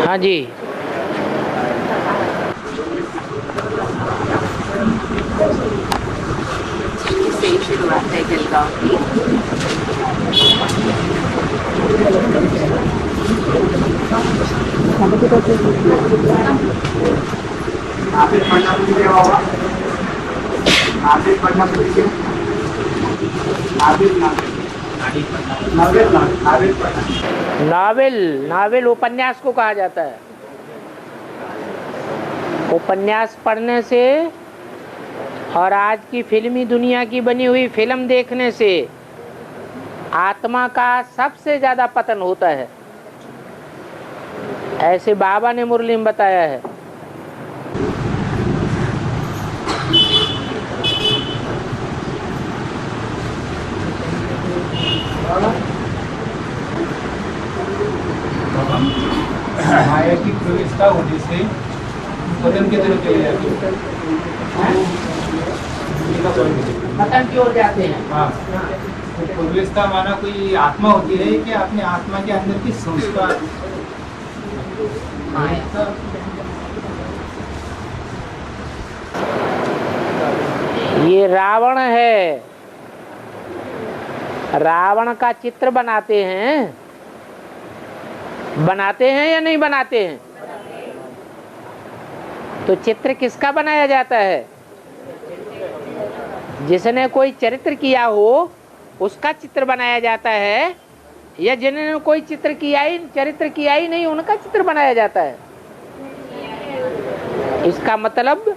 हाँ जी। से ही शुरुआत है जलगांव की। नावेल, नावेल उपन्यास को कहा जाता है। उपन्यास पढ़ने से और आज की फिल्मी दुनिया की बनी हुई फिल्म देखने से आत्मा का सबसे ज्यादा पतन होता है, ऐसे बाबा ने मुरली में बताया है। माया की प्रवेशता होने से पतन की तरफ चले जाते पतन की ओर जाते हैं। हाँ, प्रवेशता माना कोई आत्मा होती है कि अपने आत्मा के अंदर की संस्कार। ये रावण है, रावण का चित्र बनाते हैं, बनाते हैं या नहीं बनाते हैं? तो चित्र किसका बनाया जाता है? जिसने कोई चरित्र किया हो उसका चित्र बनाया जाता है, या जिन्होंने कोई चित्र किया ही चरित्र किया ही नहीं उनका चित्र बनाया जाता है। इसका मतलब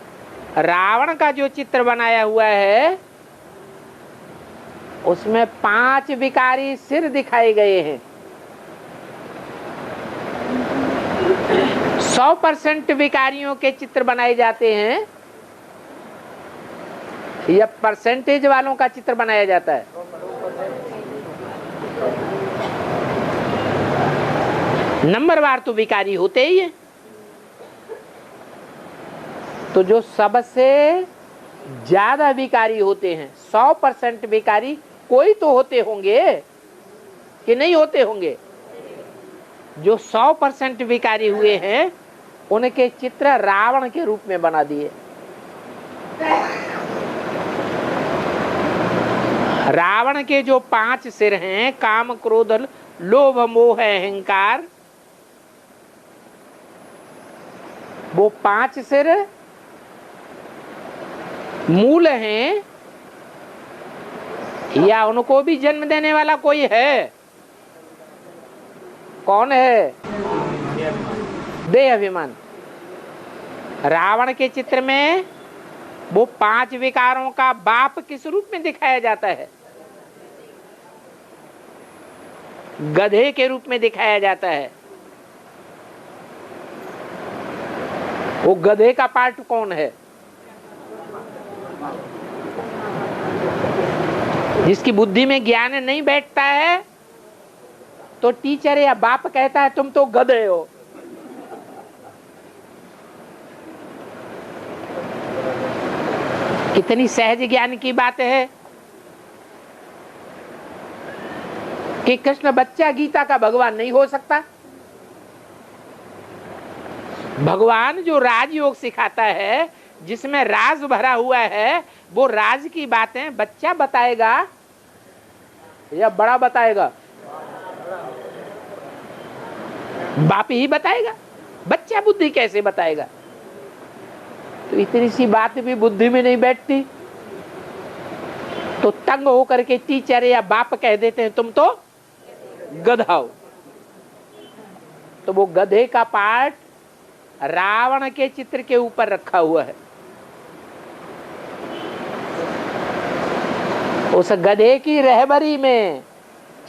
रावण का जो चित्र बनाया हुआ है उसमें 5 विकारी सिर दिखाए गए हैं। 100% विकारियों के चित्र बनाए जाते हैं या परसेंटेज वालों का चित्र बनाया जाता है? नंबरवार तो विकारी होते ही हैं। तो जो सबसे ज्यादा विकारी होते हैं, 100% विकारी कोई तो होते होंगे कि नहीं होते होंगे? जो 100% विकारी हुए हैं उनके चित्र रावण के रूप में बना दिए। रावण के जो 5 सिर हैं, काम क्रोध लोभ मोह अहंकार, वो 5 सिर मूल हैं या उनको भी जन्म देने वाला कोई है? कौन है? देह अभिमान। रावण के चित्र में वो 5 विकारों का बाप किस रूप में दिखाया जाता है? गधे के रूप में दिखाया जाता है। वो गधे का पार्ट कौन है? जिसकी बुद्धि में ज्ञान नहीं बैठता है तो टीचर या बाप कहता है तुम तो गधे हो। कितनी सहज ज्ञान की बात है कि कृष्ण बच्चा गीता का भगवान नहीं हो सकता। भगवान जो राजयोग सिखाता है, जिसमें राज भरा हुआ है, वो राज की बातें बच्चा बताएगा या बड़ा बताएगा? बाप ही बताएगा। बच्चा बुद्धि कैसे बताएगा? तो इतनी सी बात भी बुद्धि में नहीं बैठती तो तंग होकर के टीचर या बाप कह देते हैं तुम तो गधा हो। तो वो गधे का पार्ट रावण के चित्र के ऊपर रखा हुआ है। उस गधे की रहबरी में,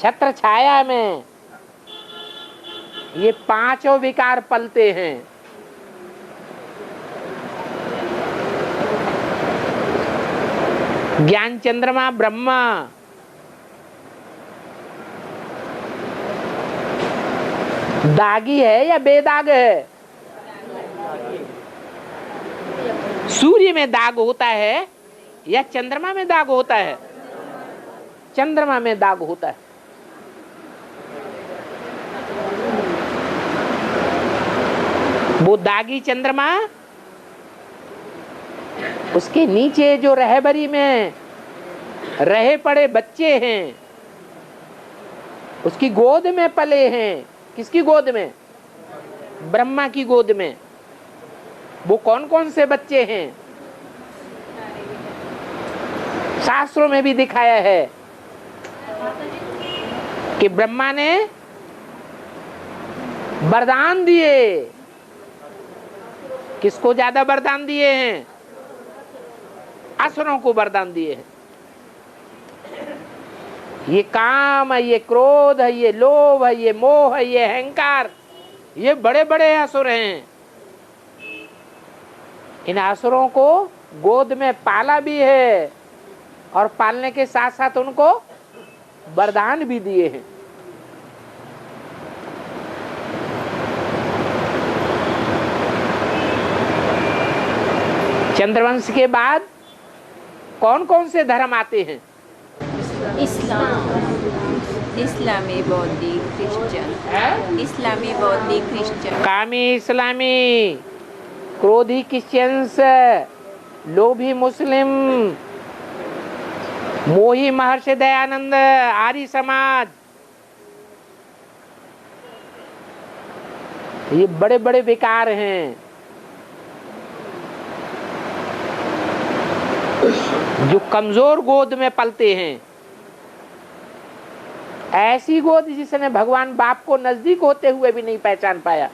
छत्र छाया में ये 5 विकार पलते हैं। ज्ञान चंद्रमा ब्रह्मा, दागी है या बेदाग है? सूर्य में दाग होता है या चंद्रमा में दाग होता है? चंद्रमा में दाग होता है। वो दागी चंद्रमा, उसके नीचे जो रहबरी में रहे पड़े बच्चे हैं, उसकी गोद में पले हैं। किसकी गोद में? ब्रह्मा की गोद में। वो कौन कौन से बच्चे हैं? शास्त्रों में भी दिखाया है कि ब्रह्मा ने वरदान दिए। किसको ज्यादा वरदान दिए हैं? असुरों को वरदान दिए हैं। ये काम है, ये क्रोध है, ये लोभ है, ये मोह है, ये अहंकार, ये बड़े बड़े असुर हैं। इन असुरों को गोद में पाला भी है और पालने के साथ साथ उनको वरदान भी दिए हैं। चंद्रवंश के बाद कौन कौन से धर्म आते हैं? इस्लामी, बौद्धिक, क्रिश्चियन। इस्लामी, बौद्धिक, क्रिश्चियन। कामी इस्लामी, क्रोधी क्रिश्चियंस, लोभी मुस्लिम, मोही महर्षि दयानंद, आर्य समाज। ये बड़े बड़े विकार हैं जो कमजोर गोद में पलते हैं। ऐसी गोद जिसने भगवान बाप को नजदीक होते हुए भी नहीं पहचान पाया।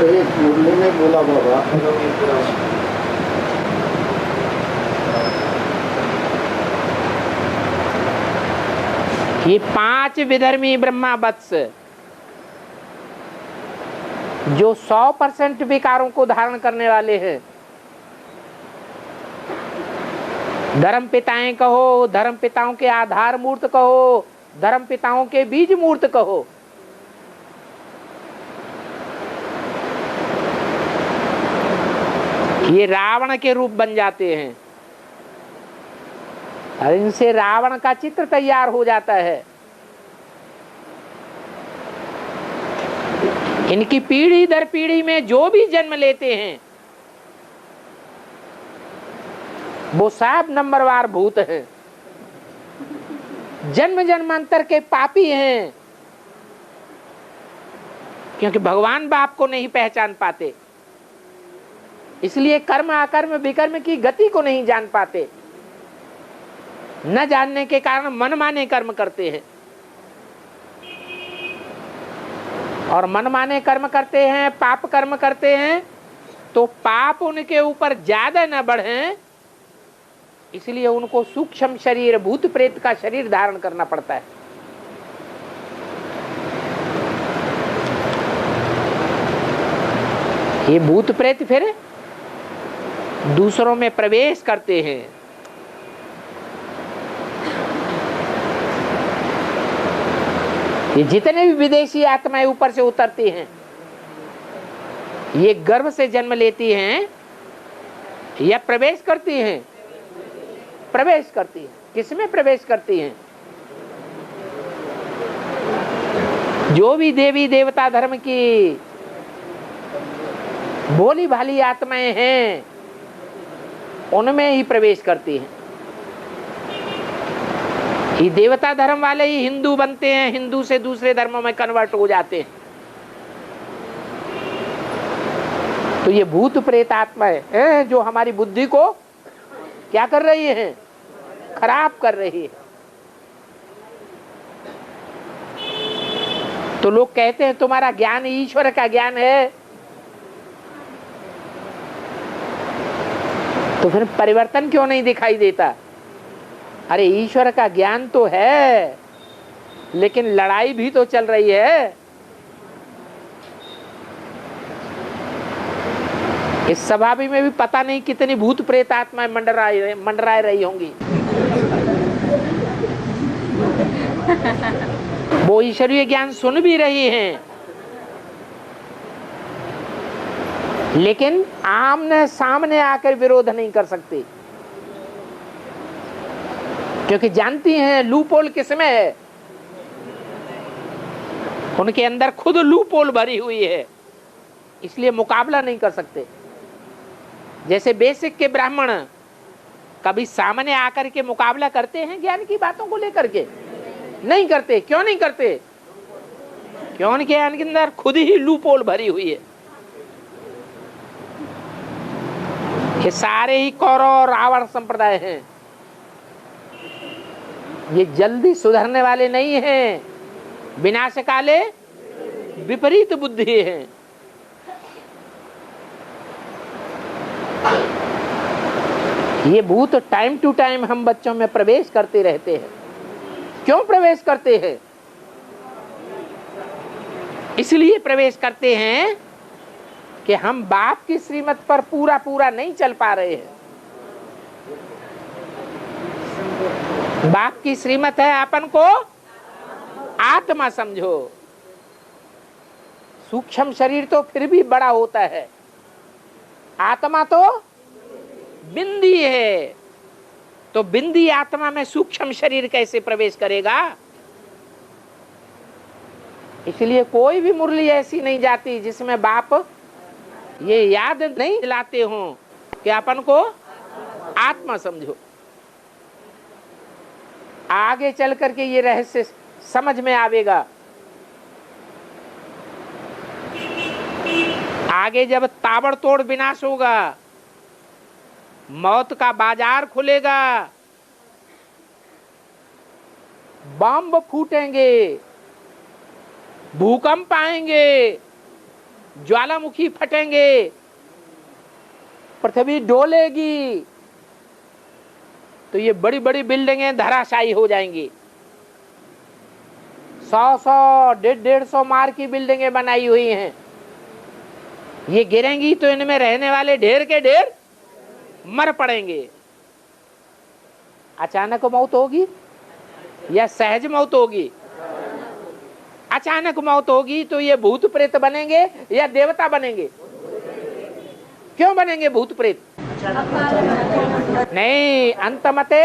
एक मुरली ने बोला बाबा, ये 5 विधर्मी ब्रह्मा वत्स जो 100% विकारों को धारण करने वाले हैं। धर्म पिताएं कहो, धर्म पिताओं के आधार मूर्त कहो, धर्म पिताओं के बीज मूर्त कहो, ये रावण के रूप बन जाते हैं और इनसे रावण का चित्र तैयार हो जाता है। इनकी पीढ़ी दर पीढ़ी में जो भी जन्म लेते हैं वो सब नंबरवार भूत हैं, जन्म जन्मांतर के पापी हैं, क्योंकि भगवान बाप को नहीं पहचान पाते, इसलिए कर्म अकर्म विकर्म की गति को नहीं जान पाते। न जानने के कारण मनमाने कर्म करते हैं और मनमाने कर्म करते हैं, पाप कर्म करते हैं, तो पाप उनके ऊपर ज्यादा न बढ़े, इसलिए उनको सूक्ष्म शरीर, भूत प्रेत का शरीर धारण करना पड़ता है। ये भूत प्रेत फिर दूसरों में प्रवेश करते हैं। ये जितने भी विदेशी आत्माएं ऊपर से उतरती हैं, ये गर्भ से जन्म लेती हैं या प्रवेश करती हैं? प्रवेश करती हैं। किसमें प्रवेश करती हैं? जो भी देवी देवता धर्म की भोली भाली आत्माएं हैं उनमें ही प्रवेश करती हैं। ये देवता धर्म वाले ही हिंदू बनते हैं, हिंदू से दूसरे धर्मों में कन्वर्ट हो जाते हैं। तो ये भूत प्रेत आत्माएं हैं जो हमारी बुद्धि को क्या कर रही हैं? खराब कर रही है। तो लोग कहते हैं तुम्हारा ज्ञान ईश्वर का ज्ञान है, तो फिर परिवर्तन क्यों नहीं दिखाई देता? अरे ईश्वर का ज्ञान तो है, लेकिन लड़ाई भी तो चल रही है। इस सभा में भी पता नहीं कितनी भूत प्रेत आत्माएं मंडरा रही होंगी। वो ईश्वरीय ज्ञान सुन भी रही हैं, लेकिन आमने सामने आकर विरोध नहीं कर सकते। क्योंकि जानती हैं लूपोल किसमें है, उनके अंदर खुद लूपोल भरी हुई है, इसलिए मुकाबला नहीं कर सकते। जैसे बेसिक के ब्राह्मण कभी सामने आकर के मुकाबला करते हैं ज्ञान की बातों को लेकर के? नहीं करते। क्यों नहीं करते? क्यों? उनके अंदर खुद ही लूपोल भरी हुई है। ये सारे ही कौरव और रावण संप्रदाय हैं, ये जल्दी सुधरने वाले नहीं हैं, विनाश काले विपरीत बुद्धि हैं। ये भूत टाइम टू टाइम हम बच्चों में प्रवेश करते रहते हैं। क्यों प्रवेश करते हैं? इसलिए प्रवेश करते हैं कि हम बाप की श्रीमत पर पूरा पूरा नहीं चल पा रहे हैं। बाप की श्रीमत है अपन को आत्मा समझो। सूक्ष्म शरीर तो फिर भी बड़ा होता है, आत्मा तो बिंदी है। तो बिंदी आत्मा में सूक्ष्म शरीर कैसे प्रवेश करेगा? इसलिए कोई भी मुरली ऐसी नहीं जाती जिसमें बाप ये याद नहीं दिलाते हो कि अपन को आत्मा समझो। आगे चल करके ये रहस्य समझ में आवेगा। आगे जब ताबड़तोड़ विनाश होगा, मौत का बाजार खुलेगा, बम फूटेंगे, भूकंप आएंगे, ज्वालामुखी फटेंगे, पृथ्वी डोलेगी, तो ये बड़ी बड़ी बिल्डिंगें धराशायी हो जाएंगी। 100-100, 150-150 मार की बिल्डिंगें बनाई हुई हैं। ये गिरेंगी तो इनमें रहने वाले ढेर के ढेर मर पड़ेंगे। अचानक मौत होगी या सहज मौत होगी? अचानक मौत होगी तो ये भूत प्रेत बनेंगे या देवता बनेंगे? क्यों बनेंगे भूत प्रेत? नहीं, अंतमते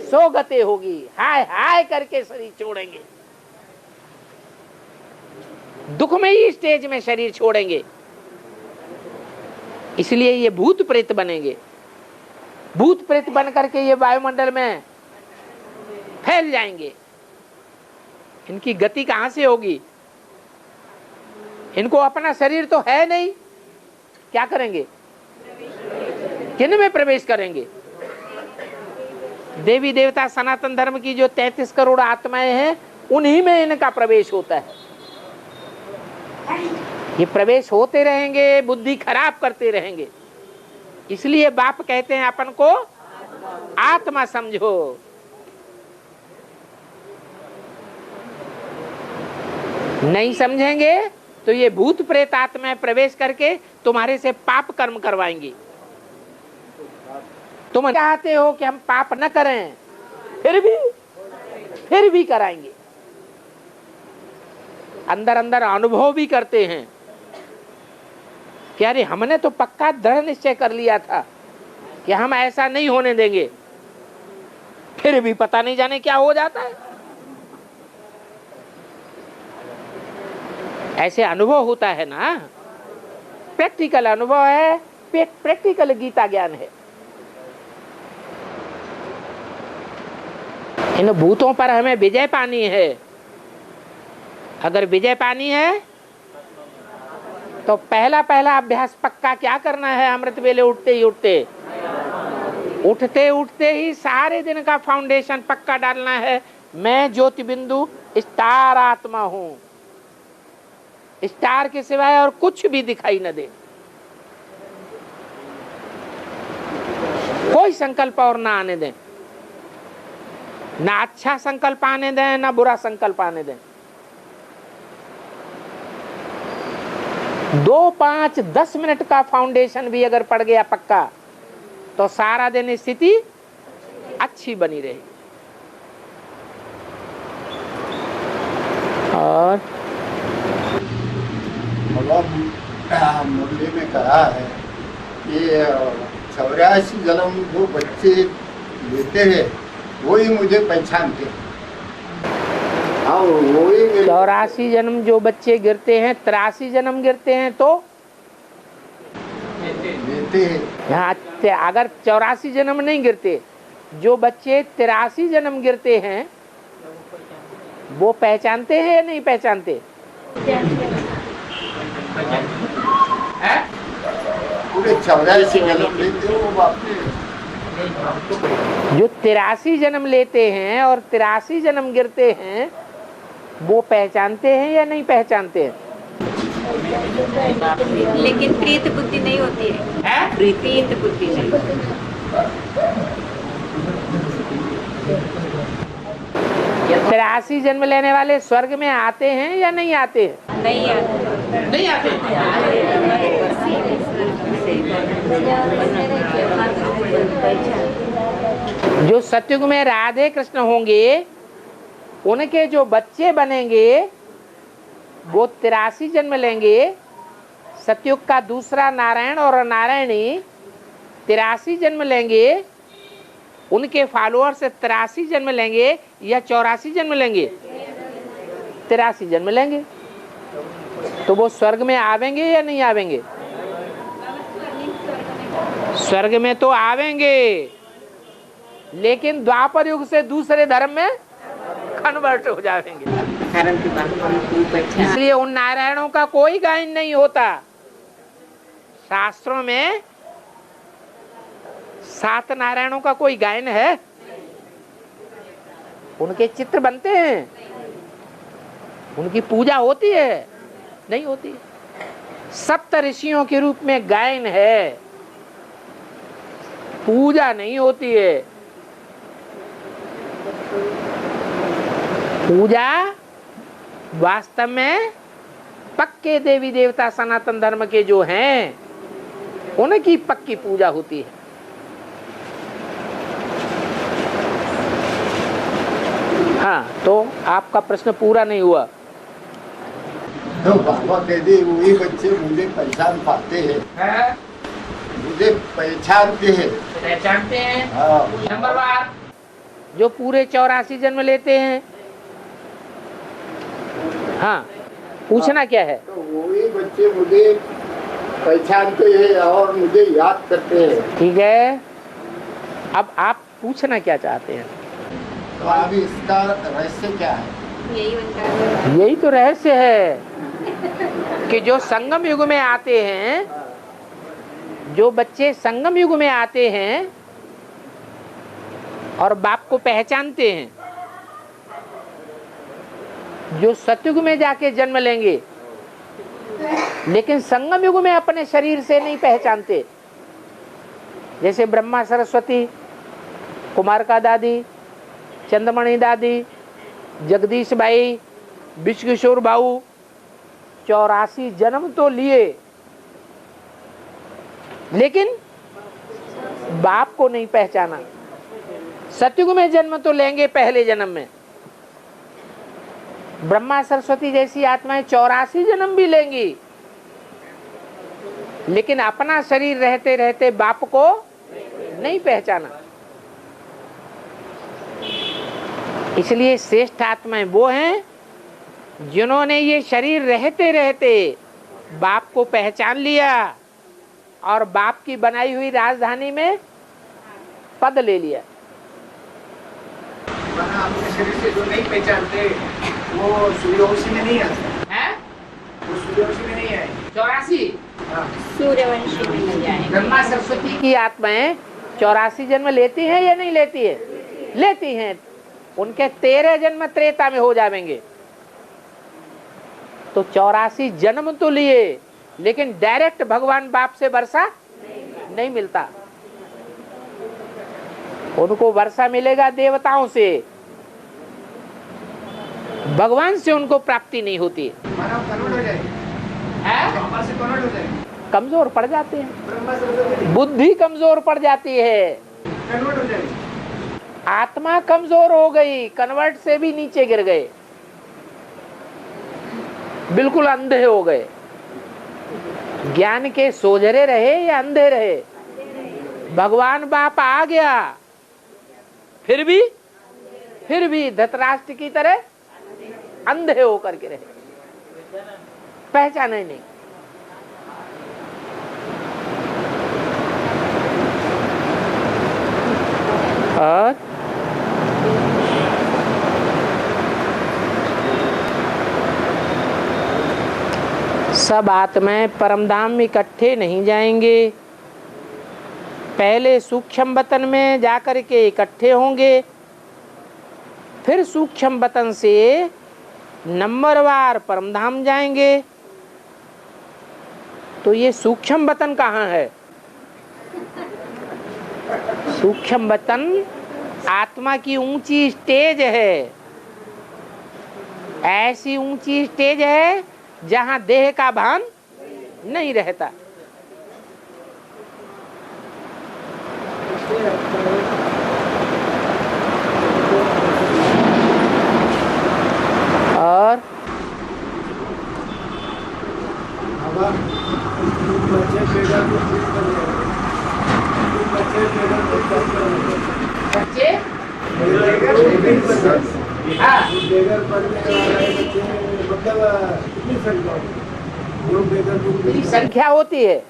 सोगते होगी, हाय हाय करके शरीर छोड़ेंगे, दुख में ही स्टेज में शरीर छोड़ेंगे। इसलिए ये भूत प्रेत बनेंगे। भूत प्रेत बन करके ये वायुमंडल में फैल जाएंगे। इनकी गति कहां से होगी? इनको अपना शरीर तो है नहीं, क्या करेंगे? किन में प्रवेश करेंगे? देवी देवता सनातन धर्म की जो 33 करोड़ आत्माएं हैं, उन्हीं में इनका प्रवेश होता है। ये प्रवेश होते रहेंगे, बुद्धि खराब करते रहेंगे। इसलिए बाप कहते हैं अपन को आत्मा समझो। नहीं समझेंगे तो ये भूत प्रेत आत्मा प्रवेश करके तुम्हारे से पाप कर्म करवाएंगी। तुम चाहते हो कि हम पाप न करें, फिर भी कराएंगे। अंदर अंदर अनुभव भी करते हैं कि अरे हमने तो पक्का दृढ़ निश्चय कर लिया था कि हम ऐसा नहीं होने देंगे, फिर भी पता नहीं जाने क्या हो जाता है। ऐसे अनुभव होता है ना, प्रैक्टिकल अनुभव है, प्रैक्टिकल गीता ज्ञान है। इन भूतों पर हमें विजय पानी है। अगर विजय पानी है तो पहला अभ्यास पक्का क्या करना है? अमृत वेले उठते ही सारे दिन का फाउंडेशन पक्का डालना है। मैं ज्योति बिंदु स्टार आत्मा हूं, स्टार के सिवाय और कुछ भी दिखाई न दे। कोई संकल्प और ना आने दें, ना अच्छा संकल्प आने दें, ना बुरा संकल्प आने दें। 2, 5, 10 मिनट का फाउंडेशन भी अगर पड़ गया पक्का तो सारा दिन स्थिति अच्छी बनी रहेगी। और मुरली में कहा है ये 84 जन्म जो बच्चे लेते हैं वही मुझे पहचानते। हाँ वही 84 जन्म जो बच्चे गिरते हैं, 83 जन्म गिरते हैं तो देते हैं। यहाँ अगर 84 जन्म नहीं गिरते, जो बच्चे 83 जन्म गिरते हैं वो पहचानते हैं या नहीं पहचानते? पूरे 84 जन्म लेते हो बाप रे। जो 83 जन्म लेते हैं और 83 जन्म गिरते हैं वो पहचानते हैं या नहीं पहचानते हैं? लेकिन प्रीत बुद्धि नहीं होती है। प्रीत बुद्धि नहीं। 83 जन्म लेने वाले स्वर्ग में आते हैं या नहीं आते हैं? नहीं आते। नहीं आते। जो सतयुग में राधे कृष्ण होंगे उनके जो बच्चे बनेंगे वो 83 जन्म लेंगे। सतयुग का दूसरा नारायण और नारायणी 83 जन्म लेंगे, उनके फॉलोअर्स 83 जन्म लेंगे या 84 जन्म लेंगे? 83 जन्म लेंगे। तो वो स्वर्ग में आवेंगे या नहीं आवेंगे? स्वर्ग में तो आवेंगे, लेकिन द्वापर युग से दूसरे धर्म में कन्वर्ट हो जाएंगे। इसलिए उन नारायणों का कोई गायन नहीं होता। शास्त्रों में 7 नारायणों का कोई गायन है? उनके चित्र बनते हैं, उनकी पूजा होती है? नहीं होती। सप्त ऋषियों के रूप में गायन है, पूजा नहीं होती है। पूजा वास्तव में पक्के देवी देवता सनातन धर्म के जो हैं उनकी पक्की पूजा होती है। हाँ, तो आपका प्रश्न पूरा नहीं हुआ। तो बाबा कहते वही बच्चे मुझे पहचान पाते हैं, मुझे पहचानते हैं। पहचानते हैं। हाँ। नंबर बार जो पूरे 84 जन्म लेते हैं। हाँ, पूछना क्या है? तो वही बच्चे मुझे पहचानते हैं और मुझे याद करते हैं। ठीक है, अब आप पूछना क्या चाहते हैं? तो अभी इसका रहस्य क्या है? यही उनका यही तो रहस्य है कि जो संगम युग में आते हैं, जो बच्चे संगम युग में आते हैं और बाप को पहचानते हैं, जो सतयुग में जाके जन्म लेंगे लेकिन संगम युग में अपने शरीर से नहीं पहचानते, जैसे ब्रह्मा सरस्वती, कुमारका दादी, चंद्रमणि दादी, जगदीश भाई, विश्वकिशोर भाऊ, 84 जन्म तो लिए लेकिन बाप को नहीं पहचाना। सतयुग में जन्म तो लेंगे पहले जन्म में। ब्रह्मा सरस्वती जैसी आत्माएं 84 जन्म भी लेंगी, लेकिन अपना शरीर रहते रहते बाप को नहीं पहचाना। इसलिए श्रेष्ठ आत्माएं वो हैं जिन्होंने ये शरीर रहते रहते बाप को पहचान लिया और बाप की बनाई हुई राजधानी में पद ले लिया। अपने शरीर से जो नहीं पहचानते वो सूर्यवंशी में नहीं आते है? वो सूर्यवंशी में नहीं आए। 84 सूर्यवंशी में नहीं आएंगे। ब्रह्मा सरस्वती की आत्माएं 84 जन्म लेती हैं या नहीं लेती है? लेती हैं। उनके 13 जन्म त्रेता में हो जाएंगे। तो 84 जन्म तो लिए, लेकिन डायरेक्ट भगवान बाप से वर्षा नहीं मिलता। उनको वर्षा मिलेगा देवताओं से, भगवान से उनको प्राप्ति नहीं होती। मानव कन्वर्ट हो जाएगी, बाबा से कन्वर्ट हो जाएगी, कमजोर पड़ जाते हैं, ब्रह्मा सरस्वती बुद्धि कमजोर पड़ जाती है, कन्वर्ट हो जाएगी। आत्मा कमजोर हो गई, कन्वर्ट से भी नीचे गिर गए, बिल्कुल अंधे हो गए। ज्ञान के सोझरे रहे या अंधे रहे? भगवान बाप आ गया फिर भी फिर भी धृतराष्ट्र की तरह अंधे होकर के रहे, पहचाने नहीं। और सब आत्माएं परमधाम में इकट्ठे नहीं जाएंगे, पहले सूक्ष्म वतन में जाकर के इकट्ठे होंगे, फिर सूक्ष्म वतन से नंबरवार परमधाम जाएंगे। तो ये सूक्ष्म वतन कहाँ है? सूक्ष्म वतन आत्मा की ऊंची स्टेज है, ऐसी ऊंची स्टेज है जहां देह का भान नहीं रहता। और बच्चे संख्या होती है।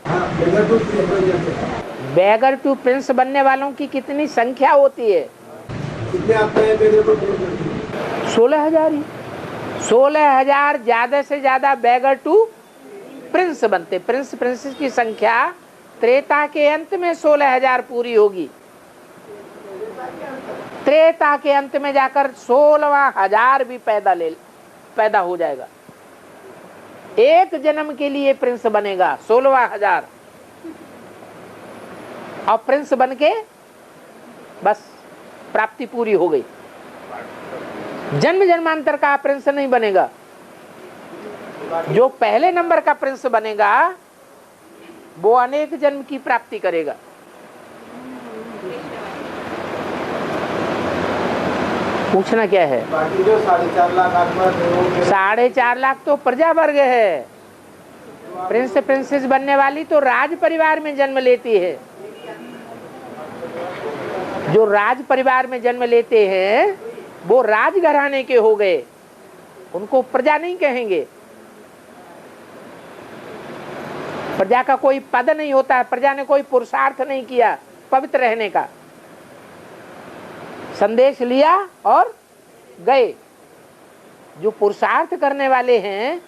बेगर टू प्रिंस बनने वालों की कितनी संख्या होती है? 16,000 ही। 16,000 ज्यादा से ज्यादा बेगर टू प्रिंस बनते। प्रिंस प्रिंसेस की संख्या त्रेता के अंत में 16,000 पूरी होगी। त्रेता के अंत में जाकर 16,000 भी पैदा हो जाएगा। एक जन्म के लिए प्रिंस बनेगा 16,000, और प्रिंस बन के बस प्राप्ति पूरी हो गई। जन्म जन्मांतर का प्रिंस नहीं बनेगा। जो पहले नंबर का प्रिंस बनेगा वो अनेक जन्म की प्राप्ति करेगा। पूछना क्या है? बाकी जो 4.5 लाख आत्मा 4.5 लाख तो प्रजा वर्ग है। प्रिंस प्रिंसेस बनने वाली तो राज परिवार में जन्म लेती है। जो राज परिवार में जन्म लेते हैं वो राजघराने के हो गए, उनको प्रजा नहीं कहेंगे। प्रजा का कोई पद नहीं होता है, प्रजा ने कोई पुरुषार्थ नहीं किया पवित्र रहने का। संदेश लिया और गए। जो पुरुषार्थ करने वाले हैं,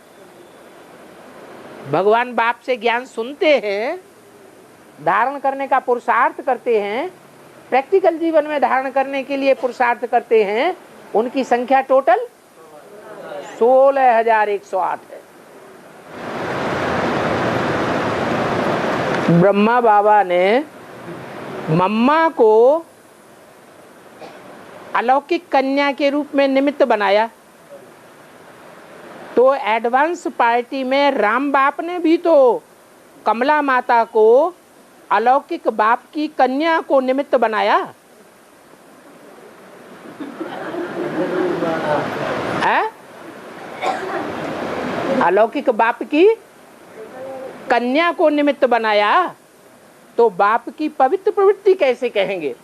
भगवान बाप से ज्ञान सुनते हैं, धारण करने का पुरुषार्थ करते हैं, प्रैक्टिकल जीवन में धारण करने के लिए पुरुषार्थ करते हैं, उनकी संख्या टोटल 16,108 है। ब्रह्मा बाबा ने मम्मा को अलौकिक कन्या के रूप में निमित्त बनाया, तो एडवांस पार्टी में राम बाप ने भी तो कमला माता को अलौकिक बाप की कन्या को निमित्त बनाया है? अलौकिक बाप की कन्या को निमित्त बनाया, तो बाप की पवित्र प्रवृत्ति कैसे कहेंगे?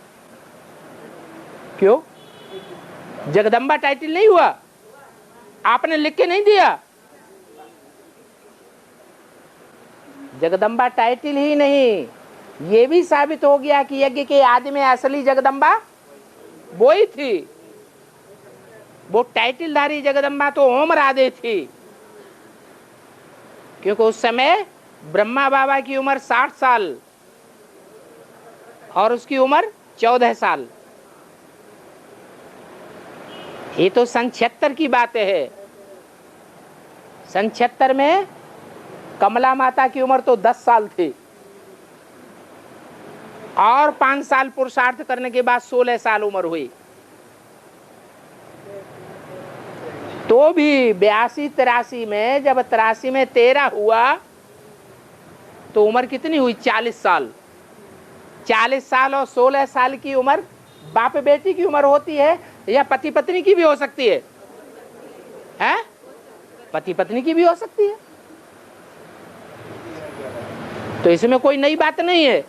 क्यों? जगदम्बा टाइटल नहीं हुआ? आपने लिख के नहीं दिया? जगदम्बा टाइटल ही नहीं, ये भी साबित हो गया कि यज्ञ के आदि में असली जगदम्बा वो ही थी। वो टाइटलधारी जगदम्बा तो ओम राधे थी, क्योंकि उस समय ब्रह्मा बाबा की उम्र 60 साल और उसकी उम्र 14 साल। ये तो सन 76 की बात है। सन 76 में कमला माता की उम्र तो 10 साल थी, और 5 साल पुरुषार्थ करने के बाद 16 साल उम्र हुई। तो भी 82-83 में, जब 83 में 13 हुआ तो उम्र कितनी हुई? 40 साल। 40 साल और 16 साल की उम्र बाप बेटी की उम्र होती है, या पति पत्नी की भी हो सकती है? हैं? पति पत्नी की भी हो सकती है। तो इसमें कोई नई बात नहीं है।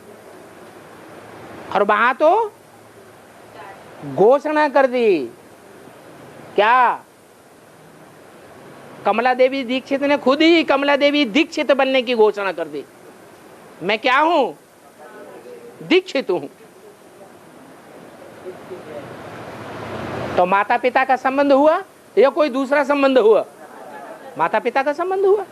और वहां तो घोषणा कर दी क्या? कमला देवी दीक्षित ने खुद ही कमला देवी दीक्षित बनने की घोषणा कर दी। मैं क्या हूं? दीक्षित हूं। तो माता पिता का संबंध हुआ या कोई दूसरा संबंध हुआ? माता पिता का संबंध हुआ।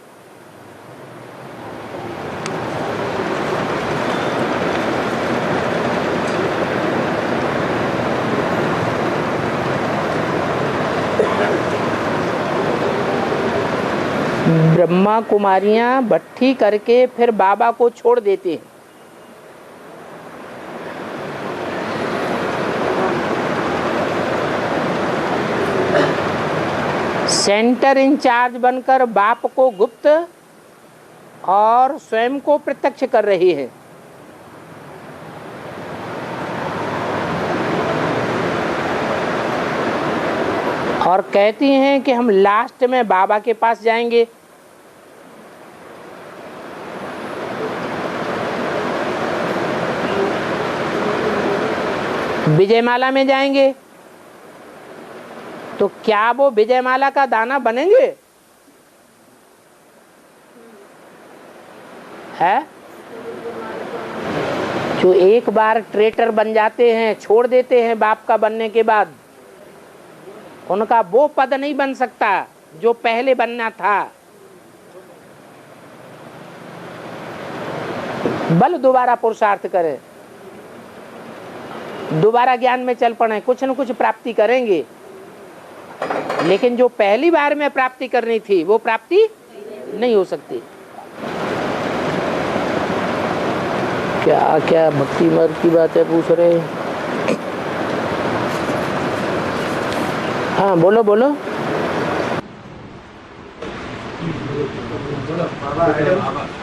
ब्रह्मा कुमारियां भट्ठी करके फिर बाबा को छोड़ देते हैं। सेंटर इंचार्ज बनकर बाप को गुप्त और स्वयं को प्रत्यक्ष कर रही है। और कहती हैं कि हम लास्ट में बाबा के पास जाएंगे। विजयमाला में जाएंगे तो क्या वो विजयमाला का दाना बनेंगे? है जो एक बार ट्रेटर बन जाते हैं, छोड़ देते हैं बाप का बनने के बाद, उनका वो पद नहीं बन सकता जो पहले बनना था। बल दोबारा पुरुषार्थ करें, दोबारा ज्ञान में चल पड़े, कुछ न कुछ प्राप्ति करेंगे, लेकिन जो पहली बार में प्राप्ति करनी थी वो प्राप्ति नहीं हो सकती। क्या क्या भक्ति मार्ग की बातें पूछ रहे हैं? हाँ बोलो बोलो।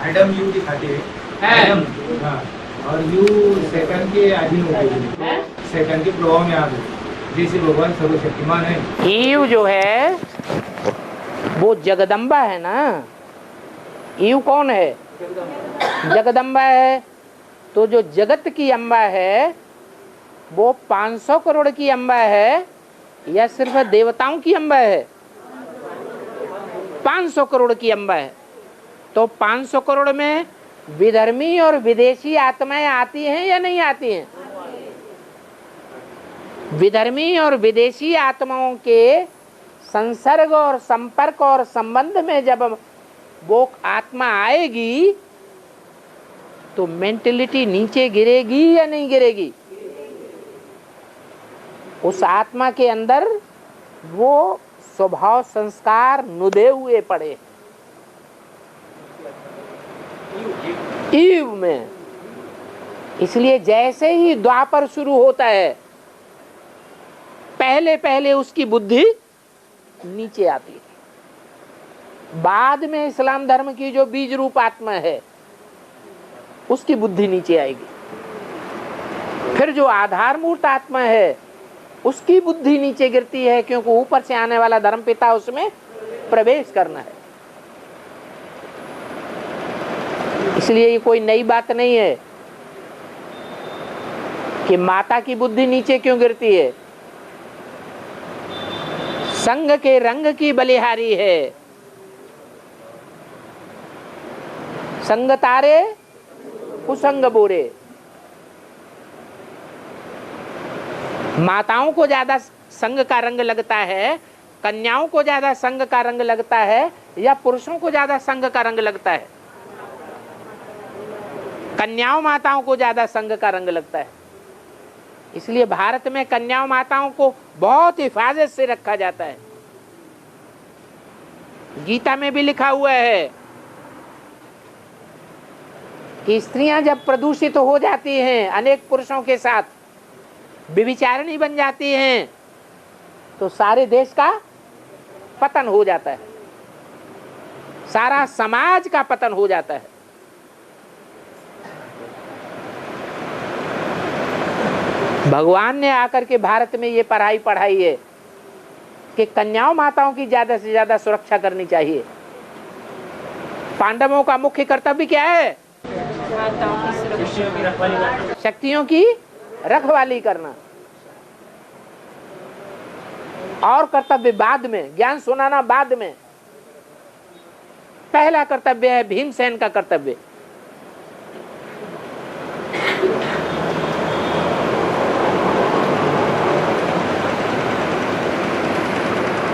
एडम यू दिखाते हैं और यू सेकंड के अधीन हो गए, सेकंड के प्रभाव में आ गए। जैसे भगवान सर्वशक्तिमान है। ईव जो है वो जगदम्बा है ना। ईव कौन है? जगदम्बा है। तो जो जगत की अम्बा है वो 500 करोड़ की अम्बा है या सिर्फ देवताओं की अम्बा है? 500 करोड़ की अम्बा है। तो 500 करोड़ में विधर्मी और विदेशी आत्माएं आती हैं या नहीं आती हैं? विधर्मी और विदेशी आत्माओं के संसर्ग और संपर्क और संबंध में जब वो आत्मा आएगी तो मेंटलिटी नीचे गिरेगी या नहीं गिरेगी? उस आत्मा के अंदर वो स्वभाव संस्कार नुदे हुए पड़े ईव में। इसलिए जैसे ही द्वापर शुरू होता है पहले पहले उसकी बुद्धि नीचे आती है। बाद में इस्लाम धर्म की जो बीज रूप आत्मा है उसकी बुद्धि नीचे आएगी। फिर जो आधारमूर्त आत्मा है उसकी बुद्धि नीचे गिरती है, क्योंकि ऊपर से आने वाला धर्मपिता उसमें प्रवेश करना है। इसलिए ये कोई नई बात नहीं है कि माता की बुद्धि नीचे क्यों गिरती है। संग के रंग की बलिहारी है। संग तारे कुसंग बोरे। माताओं को ज्यादा संग का रंग लगता है, कन्याओं को ज्यादा संग का रंग लगता है, या पुरुषों को ज्यादा संग का रंग लगता है? कन्याओं माताओं को ज्यादा संग का रंग लगता है। इसलिए भारत में कन्याओं माताओं को बहुत हिफाजत से रखा जाता है। गीता में भी लिखा हुआ है कि स्त्रियां जब प्रदूषित हो जाती हैं, अनेक पुरुषों के साथ व्यभिचारिणी बन जाती हैं, तो सारे देश का पतन हो जाता है, सारा समाज का पतन हो जाता है। भगवान ने आकर के भारत में ये पढ़ाई है कि कन्याओं माताओं की ज्यादा से ज्यादा सुरक्षा करनी चाहिए। पांडवों का मुख्य कर्तव्य क्या है? शक्तियों की रखवाली करना। और कर्तव्य बाद में, ज्ञान सुनाना बाद में। पहला कर्तव्य है भीमसेन का कर्तव्य।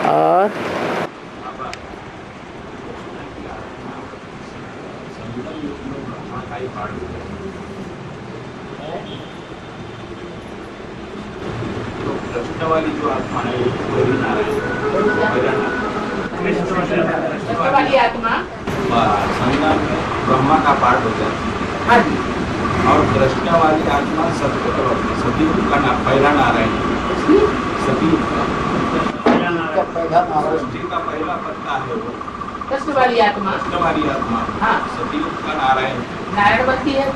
और कृष्ण वाली जो आत्मा है कृष्ण वाली आत्मा संज्ञान में ब्रह्मा का पार्ट होता है और कृष्ण वाली आत्मा सतयुग का पहला नारायण, सतयुग का पहला पत्ता है वो कृष्ण वाली आत्मा, कृष्ण वाली आत्मा। हाँ। सतयुग का नारायण, नारायण बनती है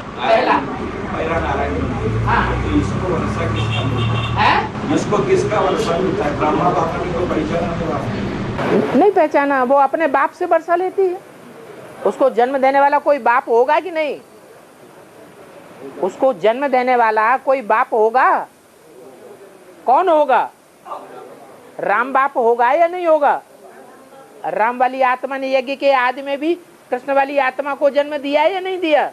पहला नारायण। हाँ। तो इसको वर्षा किसका मिलता है? है? इसको किसका वर्षा मिलता है? ब्रह्मा बाबा की को पहचाना नहीं पहचाना, वो अपने बाप से वर्षा लेती है। उसको जन्म देने वाला कोई बाप होगा कि नहीं? उसको जन्म देने वाला कोई बाप होगा? कौन होगा? राम बाप होगा या नहीं होगा? राम वाली आत्मा ने यज्ञ के आदि में भी कृष्ण वाली आत्मा को जन्म दिया या नहीं दिया?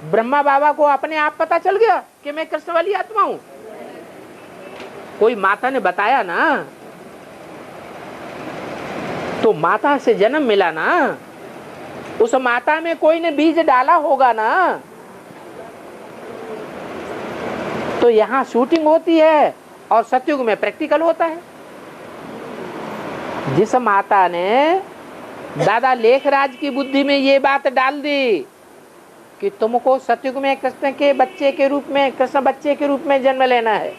ब्रह्मा बाबा को अपने आप पता चल गया कि मैं कृष्ण वाली आत्मा हूं। कोई माता ने बताया ना, तो माता से जन्म मिला ना, उस माता में कोई ने बीज डाला होगा ना। तो यहाँ शूटिंग होती है और सतयुग में प्रैक्टिकल होता है। जिस माता ने दादा लेखराज की बुद्धि में ये बात डाल दी कि तुमको सतयुग में कृष्ण के बच्चे के रूप में, कृष्ण बच्चे के रूप में जन्म लेना है,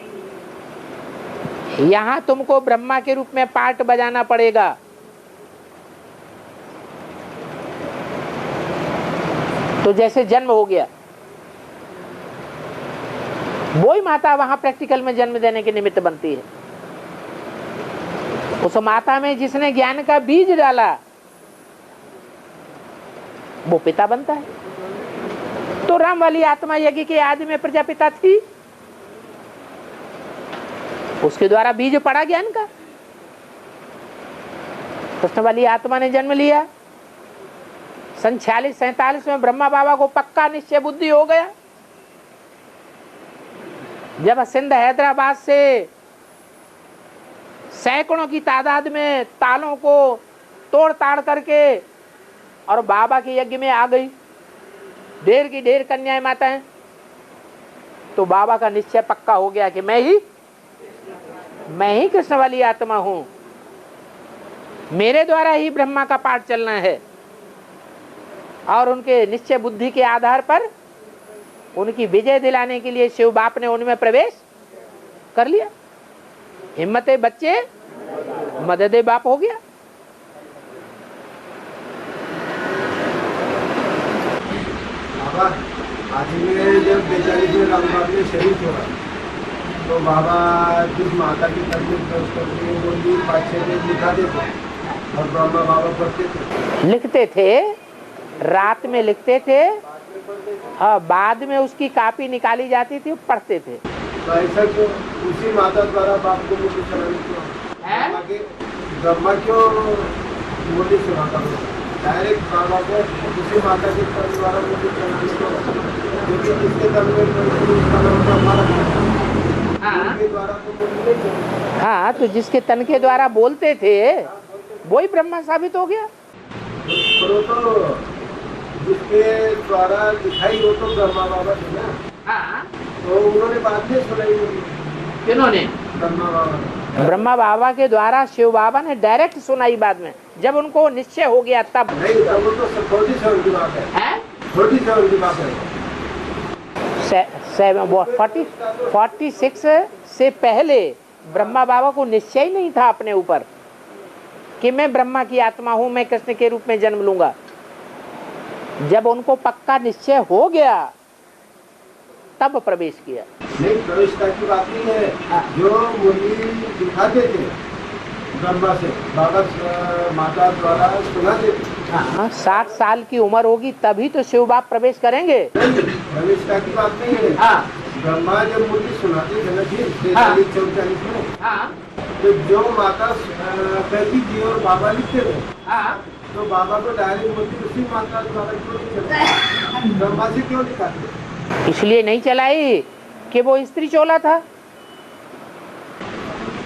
यहाँ तुमको ब्रह्मा के रूप में पार्ट बजाना पड़ेगा। तो जैसे जन्म हो गया, वही माता वहां प्रैक्टिकल में जन्म देने के निमित्त बनती है। उस माता में जिसने ज्ञान का बीज डाला वो पिता बनता है। तो राम वाली आत्मा यज्ञ के आदि में प्रजापिता थी, उसके द्वारा बीज पड़ा ज्ञान का। कृष्ण वाली आत्मा ने जन्म लिया। सन 46-47 में ब्रह्मा बाबा को पक्का निश्चय बुद्धि हो गया। जब सिंध हैदराबाद से सैकड़ों की तादाद में तालों को तोड़ ताड़ करके और बाबा के यज्ञ में आ गई ढेर की ढेर कन्याएं माताएं, तो बाबा का निश्चय पक्का हो गया कि मैं ही कृष्ण वाली आत्मा हूं, मेरे द्वारा ही ब्रह्मा का पाठ चलना है। और उनके निश्चय बुद्धि के आधार पर उनकी विजय दिलाने के लिए शिव बाप ने उनमें प्रवेश कर लिया। हिम्मते बच्चे मददे बाप हो गया। बाबा आदि में जब बेचारी में राम बाप ने शरीर छोड़ा तो बाबा जिस माता की तस्वीर बोली बादशाह में लिखा देते और ब्रह्मा बाबा पढ़ते थे, लिखते थे, रात में लिखते थे, हाँ, बाद में उसकी कॉपी निकाली जाती थी, पढ़ते थे। तो ऐसा क्यों उसी माता द्वारा बाप को मुझे चलाने क्यों ब्रह्मा क्यों मुझे सुनाता हूँ डायरेक्ट बाबा को उसी माता के द्वारा मुझे चलाने क्यों, क्योंकि जिसके हाँ, तो जिसके तन के द्वारा बोलते थे वही ब्रह्मा साबित हो गया। तो जिसके द्वारा दिखाई हो तो ब्रह्मा बाबा थे ना। हाँ, तो उन्होंने बात नहीं सुनाई। किन्होंने? ब्रह्मा बाबा। ब्रह्मा बाबा के द्वारा शिव बाबा ने डायरेक्ट सुनाई बाद में, जब उनको निश्चय हो गया तब। नहीं, तब तो छोटी सी उनकी बात है, छोटी सी उनकी बात है। 46 से पहले ब्रह्मा बाबा को निश्चय ही नहीं था अपने ऊपर कि मैं ब्रह्मा की आत्मा हूं, मैं कृष्ण के रूप में जन्म लूंगा। जब उनको पक्का निश्चय हो गया तब प्रवेश किया। नहीं, प्रवेशता की बात नहीं है, जो मुनि दिखाते थे ब्रह्मा से बाबा माता द्वारा सुनाते थे। हाँ, 60 साल की उम्र होगी तभी तो शिव बाप प्रवेश करेंगे। धनिष्ठा की बात नहीं है। हाँ ब्रह्मा जब मुरली सुनाते थे ना जी हाँ। 43-44 में, हाँ तो जो माता कहती थी और बाबा लिखते थे, हाँ। तो बाबा को डायरेक्ट बोलती उसी माता द्वारा क्यों नहीं चलती, ब्रह्मा से क्यों दिखाते? इसलिए नहीं चलाई कि वो स्त्री चोला था।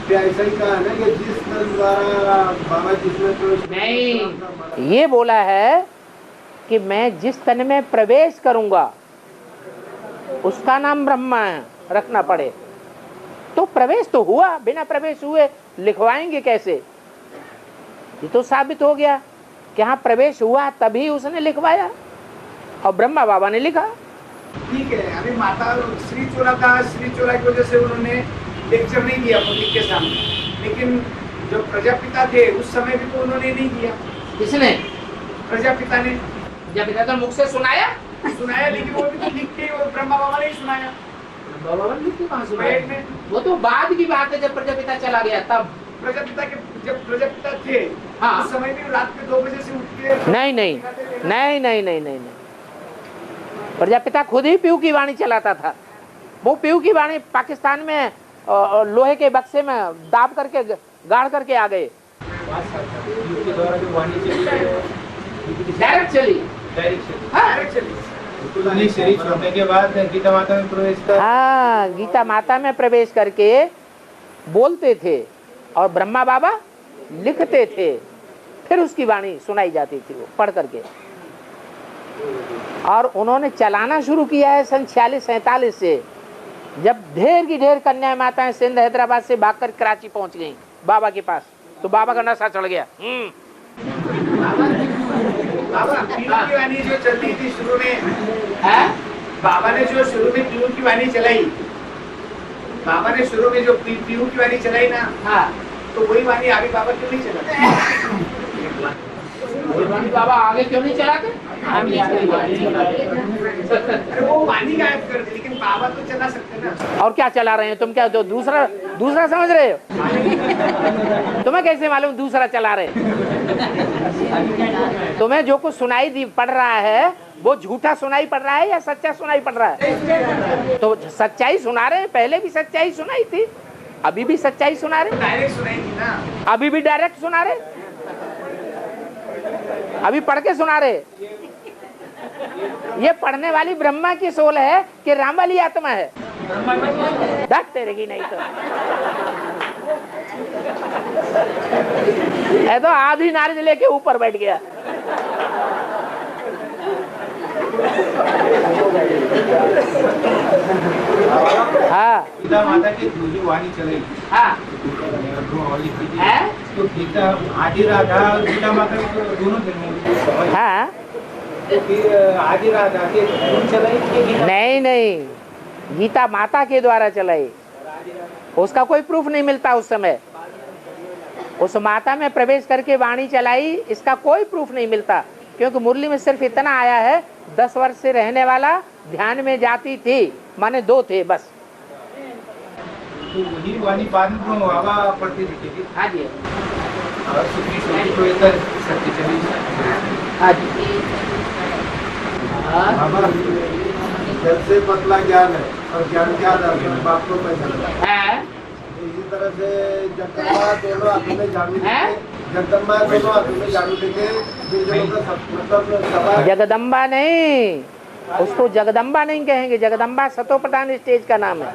क्या ऐसा ही कहा है ना कि जिस दल द्वारा बाबा जिसमें प्रवेश नहीं। ये बोला है कि मैं जिस तन में प्रवेश करूंगा उसका नाम ब्रह्मा है, रखना पड़े। तो प्रवेश तो हुआ, बिना प्रवेश हुए लिखवाएंगे कैसे? ये तो साबित हो गया कि हाँ प्रवेश हुआ तभी उसने लिखवाया और ब्रह्मा बाबा ने लिखा। ठीक है, अभी माता श्री चोला था, श्री चोला की वजह से उन्होंने लेक्चर नहीं दिया पब्लिक के सामने, लेकिन जो प्रजापिता थे उस समय भी तो उन्होंने नहीं दिया। किसने? प्रजापिता ने जब इधर मुख से सुनाया सुनाया, लेकिन वो भी तो लिख के वो ब्रह्मा बाबा ने ही सुनाया बाबा ने लिख के कहाँ सुनाया? पेट में। वो तो बाद की बात है, जब प्रजापिता चला गया तब। प्रजापिता के जब प्रजापिता थे हाँ। उस समय भी रात के 2 बजे से उठ के नहीं नहीं नहीं नहीं नहीं नहीं नहीं, प्रजापिता खुद ही पीयू की वाणी चलाता था। वो पीयू की वाणी पाकिस्तान में लोहे के बक्से में दाब करके गाड़ करके आ गए। के द्वारा जो वाणी चली डायरेक्ट चली। डायरेक्ट चली। तो शरीर छोड़ने के बाद गीता माता में प्रवेश कर हाँ, गीता माता में प्रवेश करके बोलते थे और ब्रह्मा बाबा लिखते थे, फिर उसकी वाणी सुनाई जाती थी वो पढ़ करके। और उन्होंने चलाना शुरू किया है सन 46-47 से, जब ढेर की ढेर कन्या माताएं सिंध हैदराबाद से भागकर कराची पहुंच गईं बाबा के पास, तो बाबा का नशा चढ़ गया। बाबा पीयू की वाणी जो चलती थी शुरू में, है? बाबा ने जो शुरू में पीयू की वाणी चलाई, बाबा ने शुरू में जो पीयू की वाणी चलाई ना, हाँ। तो वही वाणी आगे बाबा क्यों नहीं चलाते? बाबा आगे क्यों नहीं चलाते? अरे वो वाणी गायब कर दी, लेकिन बाबा तो चला सकते ना। और क्या चला रहे हैं तुम? क्या तो दूसरा समझ रहे हो? तुम्हें कैसे मालूम दूसरा चला रहे? तुम्हें जो कुछ सुनाई दी पड़ रहा है वो झूठा सुनाई पड़ रहा है या सच्चा सुनाई पड़ रहा है? तो सच्चाई सुना रहे हैं, पहले भी सच्चाई सुनाई थी, अभी भी सच्चाई सुना रहे, डायरेक्ट सुनाई थी ना। अभी भी डायरेक्ट सुना रहे, अभी पढ़ के सुना रहे। ये पढ़ने वाली ब्रह्मा की सोल है कि राम वाली आत्मा है? डटते रहेगी नहीं तो। है तो आधी नारियल लेके ऊपर बैठ गया। हाँ गीता माता की जो वाणी चलेगी हाँ। है? तो गीता आदि राधा और गीता माता की तो दोनों चलेंगी। हाँ तो फिर आदि राधा के दोनों चलेगी गीता? नहीं, गीता माता के द्वारा चलाई, उसका कोई प्रूफ नहीं मिलता उस समय। उस माता में प्रवेश करके वाणी चलाई, इसका कोई प्रूफ नहीं मिलता, क्योंकि मुरली में सिर्फ इतना आया है 10 वर्ष से रहने वाला ध्यान में जाती थी, माने 2 थे बस। तो वही वाणी बाद में बाबा पढ़ते दिखेगी। हाँ जी। और सुखी सुखी को इधर सत्य चली। हाँ जी। बाबा जल से पतला ज्ञान है और ज्ञान के आधार पर बाप को पहचाना है? इसी तरह से जगदम्बा दोनों हाथों में झाड़ू हैं? लेके, जगदम्बा दोनों हाथों में झाड़ू लेके मतलब सभा जगदम्बा नहीं, उसको जगदम्बा नहीं कहेंगे, जगदम्बा सतोपटान स्टेज का नाम है।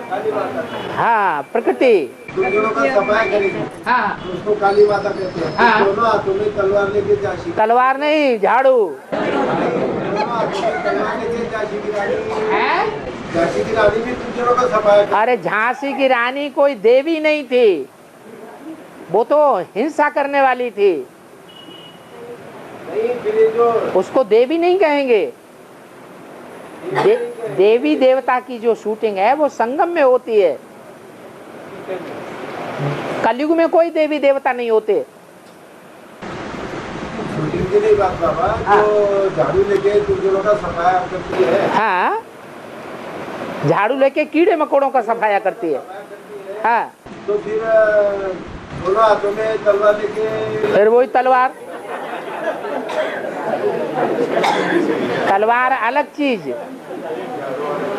काली माता, हाँ, प्रकृति। दोनों का सफाई करेगी, हाँ। उसको काली माता कहते हैं। हाँ। दोनों हाथों में तलवार लेके झांसी, तलवार नहीं, झाड़ू। दोनों हाथों में तलवार लेके झांसी की रानी, है? झांसी की रानी भी तुम दोनों का सफाई। अरे झांसी की रानी कोई देवी नहीं थी, वो तो हिंसा करने वाली थी, नहीं फिर जो उसको देवी नहीं कहेंगे। देवी देवता की जो शूटिंग है वो संगम में होती है, कलयुग में कोई देवी देवता नहीं होते। शूटिंग की नहीं बात बाबा, जो झाड़ू लेके तुम दोनों का सफाया करती है। हाँ, झाड़ू लेके कीड़े मकोड़ों का सफाया करती है। हाँ, तो फिर दोनों हाथों में तलवार लेके, फिर वही तलवार। तलवार अलग चीज,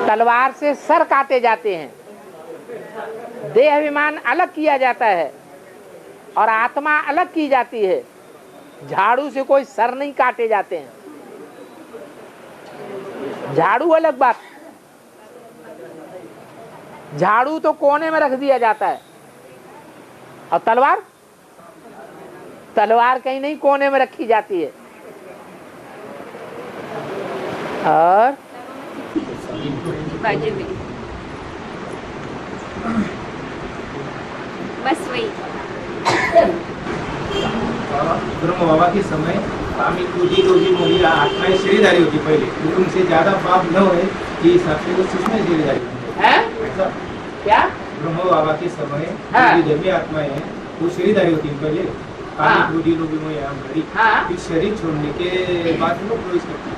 तलवार से सर काटे जाते हैं, देह अभिमान अलग किया जाता है और आत्मा अलग की जाती है। झाड़ू से कोई सर नहीं काटे जाते हैं, झाड़ू अलग बात। झाड़ू तो कोने में रख दिया जाता है और तलवार, तलवार कहीं नहीं कोने में रखी जाती है। और बाजू में बस वही। ब्रह्म बाबा के समय आम्ही तुझी रोजी मोही आत्माएं शरीरधारी होती पहले, लेकिन उनसे ज्यादा पाप न होए कि हिसाब से वो सूक्ष्म शरीरधारी होती है ऐसा। क्या? ब्रह्म बाबा के समय हाँ। जो धर्मी आत्माएं हैं वो शरीरधारी होती है पहले, हाँ। आम्ही तुझी रोजी मोही आम घड़ी, हाँ। फिर शरीर छोड़ने के बाद वो प्रवेश करती है।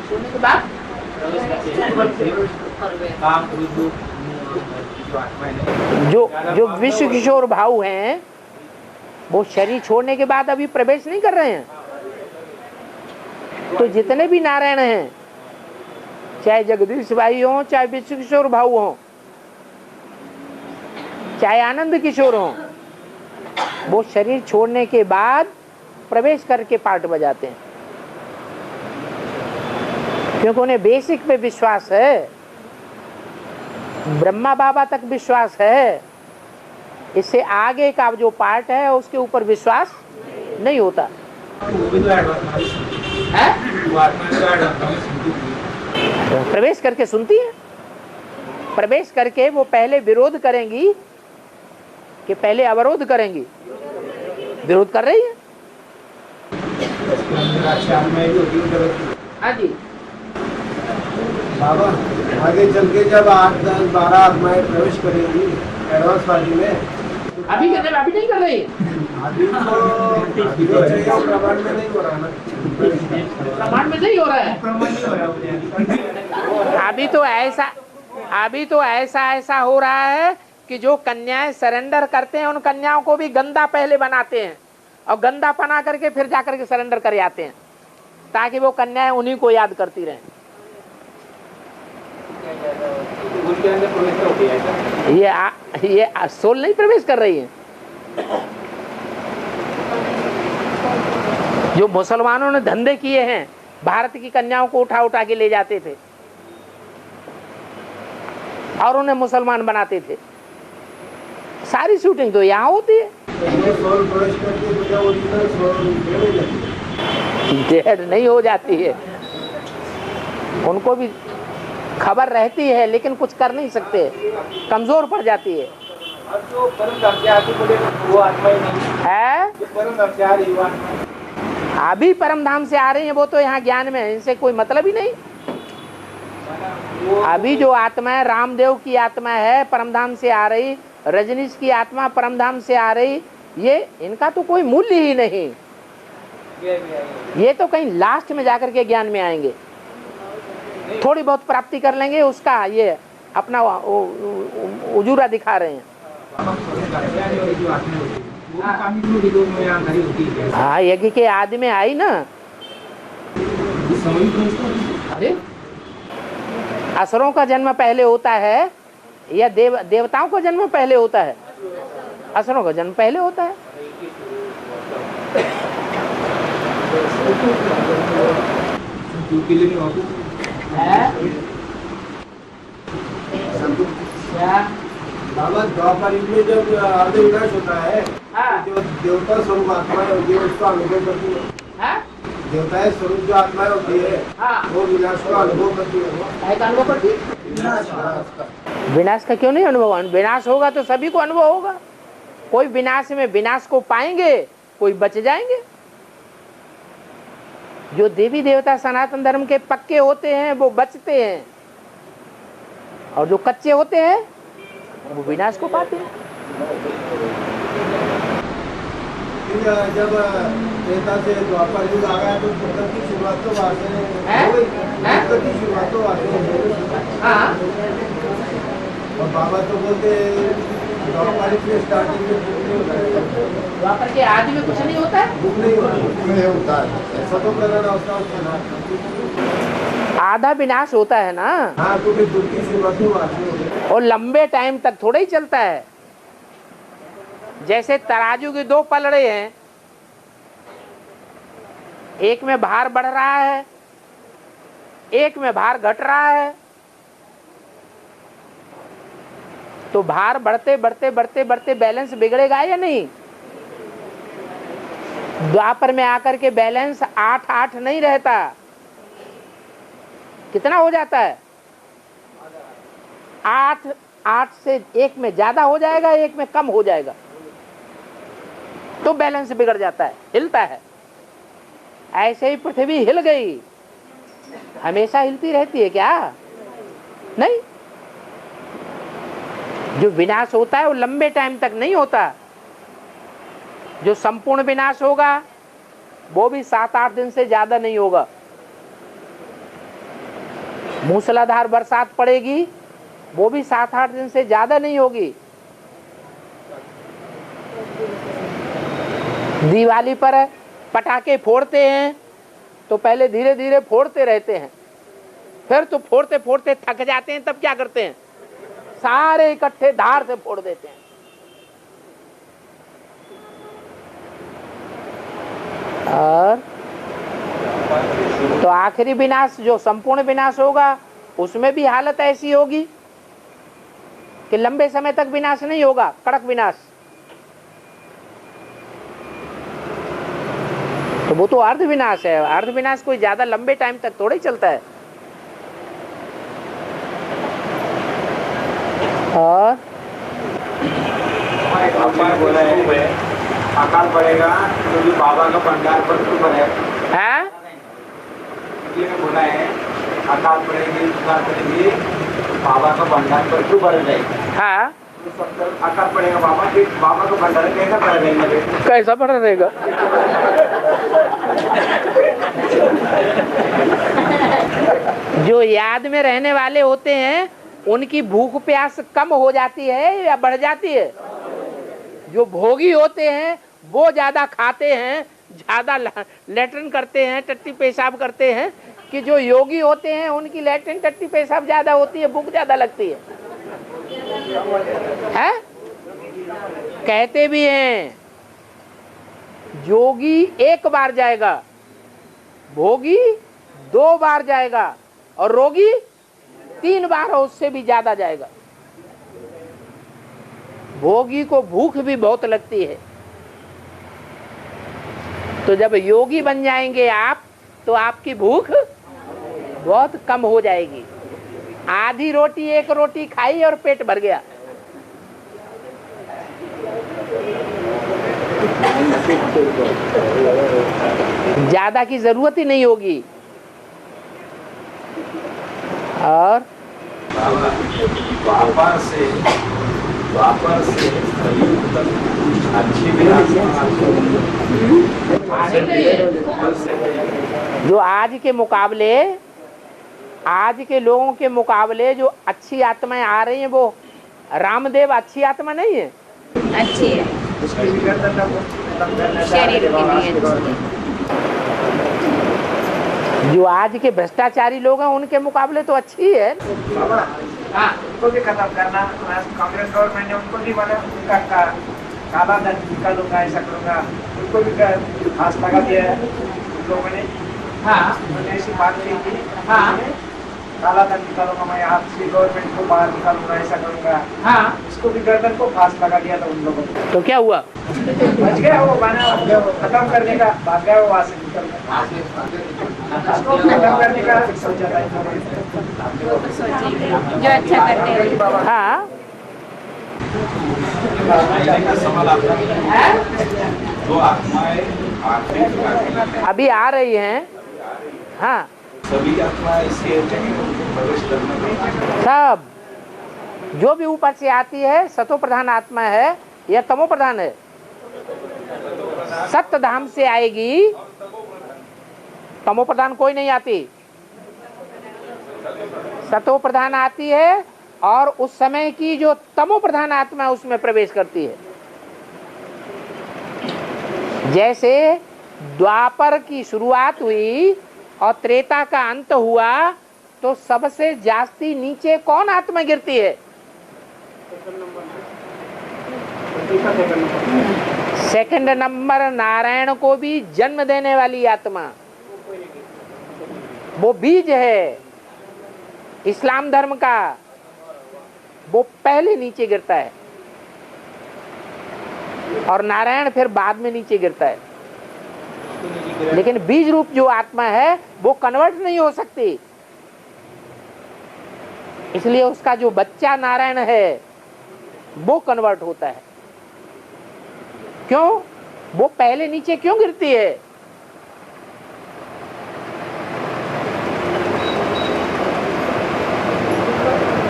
सुनने के बाद काम क्रोध जो आत्माएं हैं, जो विश्व किशोर भाव हैं वो शरीर छोड़ने के बाद अभी प्रवेश नहीं कर रहे हैं। तो जितने भी नारायण हैं, चाहे जगदीश भाई हो, चाहे विश्व किशोर भाव हो, चाहे आनंद किशोर हो, वो शरीर छोड़ने के बाद प्रवेश करके पार्ट बजाते हैं, क्योंकि उन्हें बेसिक पे विश्वास है, ब्रह्मा बाबा तक विश्वास है। इससे आगे का जो पार्ट है उसके ऊपर विश्वास नहीं होता वो भी तो एडवांस है। वो आत्मा तो एडवांस प्रवेश करके सुनती है। प्रवेश करके वो पहले विरोध करेंगी कि पहले अवरोध करेंगी? विरोध कर रही है। आत्माएं भी होती है। हाँ जी, बाबा आगे चल के जब 8, 10, 12 आत्माएं प्रवेश करेंगी एडवांस पार्टी में, अभी अभी नहीं कर रही है। अभी तो प्रमाण में नहीं हो रहा ना, प्रमाण में नहीं हो रहा है। प्रमाण नहीं हो रहा। अभी तो ऐसा हो रहा है कि जो कन्याएं सरेंडर करते हैं उन कन्याओं को भी गंदा पहले बनाते हैं और गंदा बना करके फिर जाकर के सरेंडर कर आते हैं, ताकि वो कन्याएं उन्हीं को याद करती रहें। उनके अंदर प्रवेश हो गया है। ये सोल नहीं प्रवेश कर रही है। जो मुसलमानों ने धंधे किए हैं, भारत की कन्याओं को उठा उठा के ले जाते थे और उन्हें मुसलमान बनाते थे। सारी शूटिंग तो यहाँ होती है। डेड नहीं हो जाती है, उनको भी खबर रहती है लेकिन कुछ कर नहीं सकते, कमजोर पड़ जाती है। अब जो परम धाम से आगे बोले वो आत्मा ही नहीं है। जो परम धाम से आ रही है वो आत्मा। अभी परम धाम से आ रही है वो तो यहाँ ज्ञान में है, इनसे कोई मतलब ही नहीं। अभी जो आत्मा है, रामदेव की आत्मा है परम धाम से आ रही, रजनीश की आत्मा परम धाम से आ रही, ये इनका तो कोई मूल्य ही नहीं। ये तो कहीं लास्ट में जाकर के ज्ञान में आएंगे, थोड़ी बहुत प्राप्ति कर लेंगे, उसका ये अपना उजूरा दिखा रहे हैं। हाँ, यज्ञ के आदि में आई ना। अरे असुरों का जन्म पहले होता है या देवताओं का जन्म पहले होता है? असुरों का जन्म पहले होता है। बाबा द्वापर युग में जब आदि विनाश होता है, जो देवता स्वरूप आत्माएं होती है उसका अनुभव करती है। देवताएं स्वरूप जो आत्माएं होती है वो विनाश का अनुभव करती है। अनुभव करती है। विनाश का क्यों नहीं अनुभव? विनाश होगा तो सभी को अनुभव होगा। कोई विनाश में विनाश को पाएंगे, कोई बच जाएंगे। जो देवी देवता सनातन धर्म के पक्के होते हैं वो बचते हैं, और जो कच्चे होते हैं वो विनाश को पाते हैं। जब त्रेता से द्वापर युग आ गया तो जगत की शुरुआत तो वहाँ से हो गई। जगत की शुरुआत तो वहाँ से। हाँ, और बाबा तो बोलते द्वापर युग में स्टार्टिंग में दुख नहीं होता है। द्वापर के आदि में कुछ नहीं होता है। दुख नहीं होता है। नहीं होता है। ऐसा तो करना अवस्था होता है ना। आधा विनाश होता है ना, हाँ तो फिर दुखी से मधु आती है। और लंबे टाइम तक थोड़ा ही चलता है। जैसे तराजू के दो पलड़े हैं, एक में भार बढ़ रहा है, एक में भार घट रहा है। तो भार बढ़ते बढ़ते बढ़ते बढ़ते बैलेंस बिगड़ेगा या नहीं? द्वापर में आकर के बैलेंस 8-8 नहीं रहता, कितना हो जाता है? 8 से एक में ज्यादा हो जाएगा, एक में कम हो जाएगा, तो बैलेंस बिगड़ जाता है, हिलता है। ऐसे ही पृथ्वी हिल गई, हमेशा हिलती रहती है क्या? नहीं। जो विनाश होता है वो लंबे टाइम तक नहीं होता। जो संपूर्ण विनाश होगा वो भी 7-8 दिन से ज्यादा नहीं होगा। मूसलाधार बरसात पड़ेगी, वो भी 7-8 दिन से ज्यादा नहीं होगी। दिवाली पर पटाखे फोड़ते हैं तो पहले धीरे धीरे फोड़ते रहते हैं, फिर तो फोड़ते फोड़ते थक जाते हैं, तब क्या करते हैं? सारे इकट्ठे धार से फोड़ देते हैं। और तो आखिरी विनाश जो संपूर्ण विनाश होगा उसमें भी हालत ऐसी होगी कि लंबे समय तक विनाश नहीं होगा, कड़क विनाश। तो वो तो अर्ध विनाश है। अर्ध विनाश कोई ज्यादा लंबे टाइम तक थोड़ा ही चलता है। और बोला है अकाल पड़ेगा तो भी बाबा का भंडार पर क्यों बढ़ेगा? हाँ? बोला है अकाल पड़ेगी, बाबा का भंडार पर क्यों बढ़ जाएगा? हाँ, अकाल पड़ेगा बाबा का भंडार कैसा बढ़ रहेगा? कैसा बढ़ रहेगा? जो याद में रहने वाले होते हैं उनकी भूख प्यास कम हो जाती है या बढ़ जाती है? जो भोगी होते हैं वो ज्यादा खाते हैं, ज्यादा लेटरिन करते हैं, टट्टी पेशाब करते हैं, कि जो योगी होते हैं उनकी लेटरिन टट्टी पेशाब ज्यादा होती है, भूख ज्यादा लगती है। कहते भी हैं योगी एक बार जाएगा, भोगी 2 बार जाएगा, और रोगी 3 बार और उससे भी ज्यादा जाएगा। भोगी को भूख भी बहुत लगती है। तो जब योगी बन जाएंगे आप, तो आपकी भूख बहुत कम हो जाएगी। आधी रोटी 1 रोटी खाई और पेट भर गया। ज्यादा की जरूरत ही नहीं होगी। और वापस से अच्छी जो आज के मुकाबले, आज के लोगों के मुकाबले जो अच्छी आत्माएं आ रही हैं, वो रामदेव अच्छी आत्मा नहीं है? अच्छी है, शरीर के लिए। जो आज के भ्रष्टाचारी लोग हैं उनके मुकाबले तो अच्छी है। हाँ, उनको भी खत्म करना। कांग्रेस गवर्नमेंट ने उनको भी बना, उनका काला धन निकालूंगा, ऐसा करूंगा, उनको भी फांस लगा दिया है उन लोगों ने। हाँ, उन्होंने ऐसी बात की थी। हाँ, काला धन निकालूंगा, मैं आपसी गवर्नमेंट को बाहर निकालूंगा, ऐसा करूंगा। हाँ, उसको भी गर्दन को फांस लगा दिया था उन लोगों ने। तो क्या हुआ? बच गया वो, बना खत्म करने का, भाग गया वो वहां से निकल उसको खत्म करने का सोचा था जो अच्छा करते हैं। हाँ, सवाल आता है जो आत्माएं आखिरी अभी आ रही हैं। हाँ, सभी आत्माएं इसके प्रवेश करने सब जो भी ऊपर से आती है सतो प्रधान आत्मा है या तमो प्रधान है? सत्य धाम से आएगी, तमो प्रधान कोई नहीं आती, सतो प्रधान आती है, और उस समय की जो तमो प्रधान आत्मा है उसमें प्रवेश करती है। जैसे द्वापर की शुरुआत हुई और त्रेता का अंत हुआ, तो सबसे जास्ती नीचे कौन आत्मा गिरती है? सेकंड नंबर नारायण को भी जन्म देने वाली आत्मा, वो बीज है इस्लाम धर्म का, वो पहले नीचे गिरता है और नारायण फिर बाद में नीचे गिरता है। लेकिन बीज रूप जो आत्मा है वो कन्वर्ट नहीं हो सकती, इसलिए उसका जो बच्चा नारायण है वो कन्वर्ट होता है। क्यों? वो पहले नीचे क्यों गिरती है?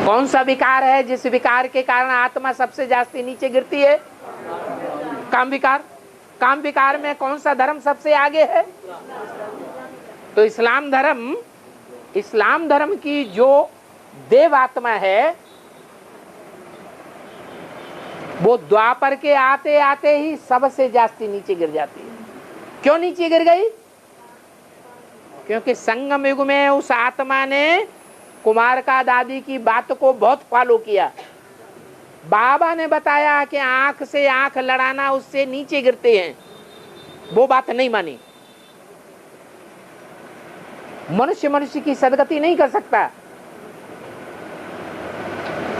कौन सा विकार है जिस विकार के कारण आत्मा सबसे जास्ती नीचे गिरती है? काम विकार। काम विकार में कौन सा धर्म सबसे आगे है? तो इस्लाम धर्म की जो देव आत्मा है वो द्वापर के आते आते ही सबसे जास्ती नीचे गिर जाती है। क्यों नीचे गिर गई? क्योंकि संगम युग में उस आत्मा ने कुमार का दादी की बात को बहुत फॉलो किया। बाबा ने बताया कि आंख से आंख लड़ाना उससे नीचे गिरते हैं, वो बात नहीं मानी। मनुष्य की सदगति नहीं कर सकता।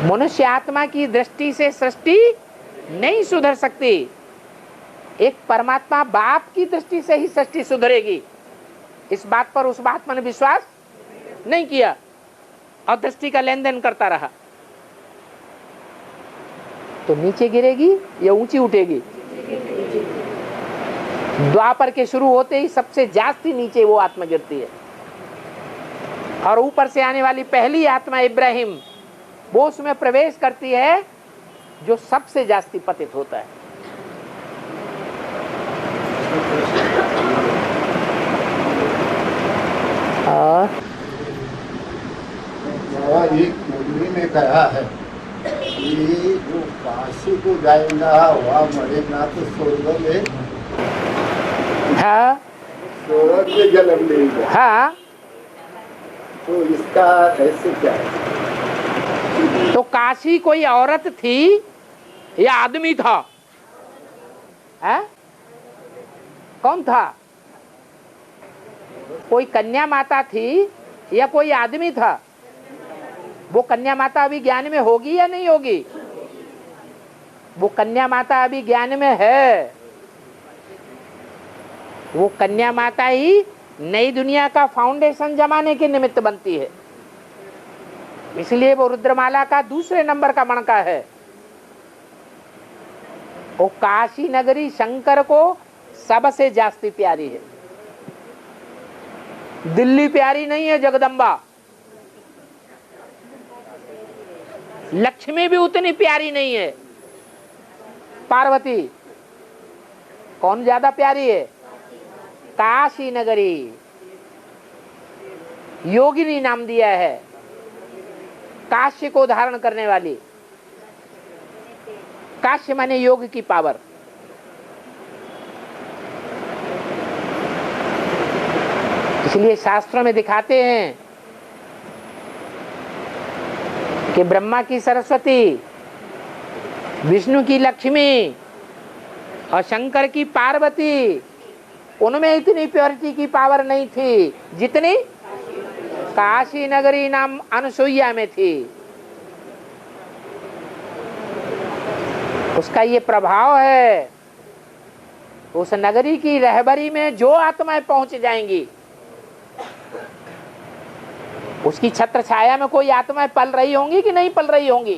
मनुष्य आत्मा की दृष्टि से सृष्टि नहीं सुधर सकती। एक परमात्मा बाप की दृष्टि से ही सृष्टि सुधरेगी। इस बात पर उस आत्मा ने विश्वास नहीं किया और दृष्टि का लेन देन करता रहा, तो नीचे गिरेगी या ऊंची उठेगी? द्वापर के शुरू होते ही सबसे जास्ती नीचे वो आत्मा गिरती है और ऊपर से आने वाली पहली आत्मा इब्राहिम वो उसमें प्रवेश करती है जो सबसे जास्ती पतित होता है। एक मुरली ने कहा है कि जो काशी को जाएगा वह मरेगा तो स्वर्ग में, हाँ स्वर्ग में जन्म लेगा। हाँ, तो इसका ऐसे क्या है? तो काशी कोई औरत थी या आदमी था? है? कौन था? कोई कन्या माता थी या कोई आदमी था? वो कन्या माता अभी ज्ञान में होगी या नहीं होगी? वो कन्या माता अभी ज्ञान में है। वो कन्या माता ही नई दुनिया का फाउंडेशन जमाने के निमित्त बनती है। इसलिए वो रुद्रमाला का दूसरे नंबर का मणका है। वो काशी नगरी शंकर को सबसे जास्ती प्यारी है। दिल्ली प्यारी नहीं है, जगदम्बा। लक्ष्मी भी उतनी प्यारी नहीं है। पार्वती कौन ज्यादा प्यारी है? काशी नगरी। योगिनी नाम दिया है, काशी को धारण करने वाली। काशी माने योग की पावर। इसलिए शास्त्रों में दिखाते हैं कि ब्रह्मा की सरस्वती, विष्णु की लक्ष्मी और शंकर की पार्वती, उनमें इतनी प्योरिटी की पावर नहीं थी जितनी काशी नगरी नाम अनसुईया में थी। उसका ये प्रभाव है। उस नगरी की रहबरी में जो आत्माएं पहुंच जाएंगी, उसकी छत्र छाया में कोई आत्माएं पल रही होंगी कि नहीं पल रही होंगी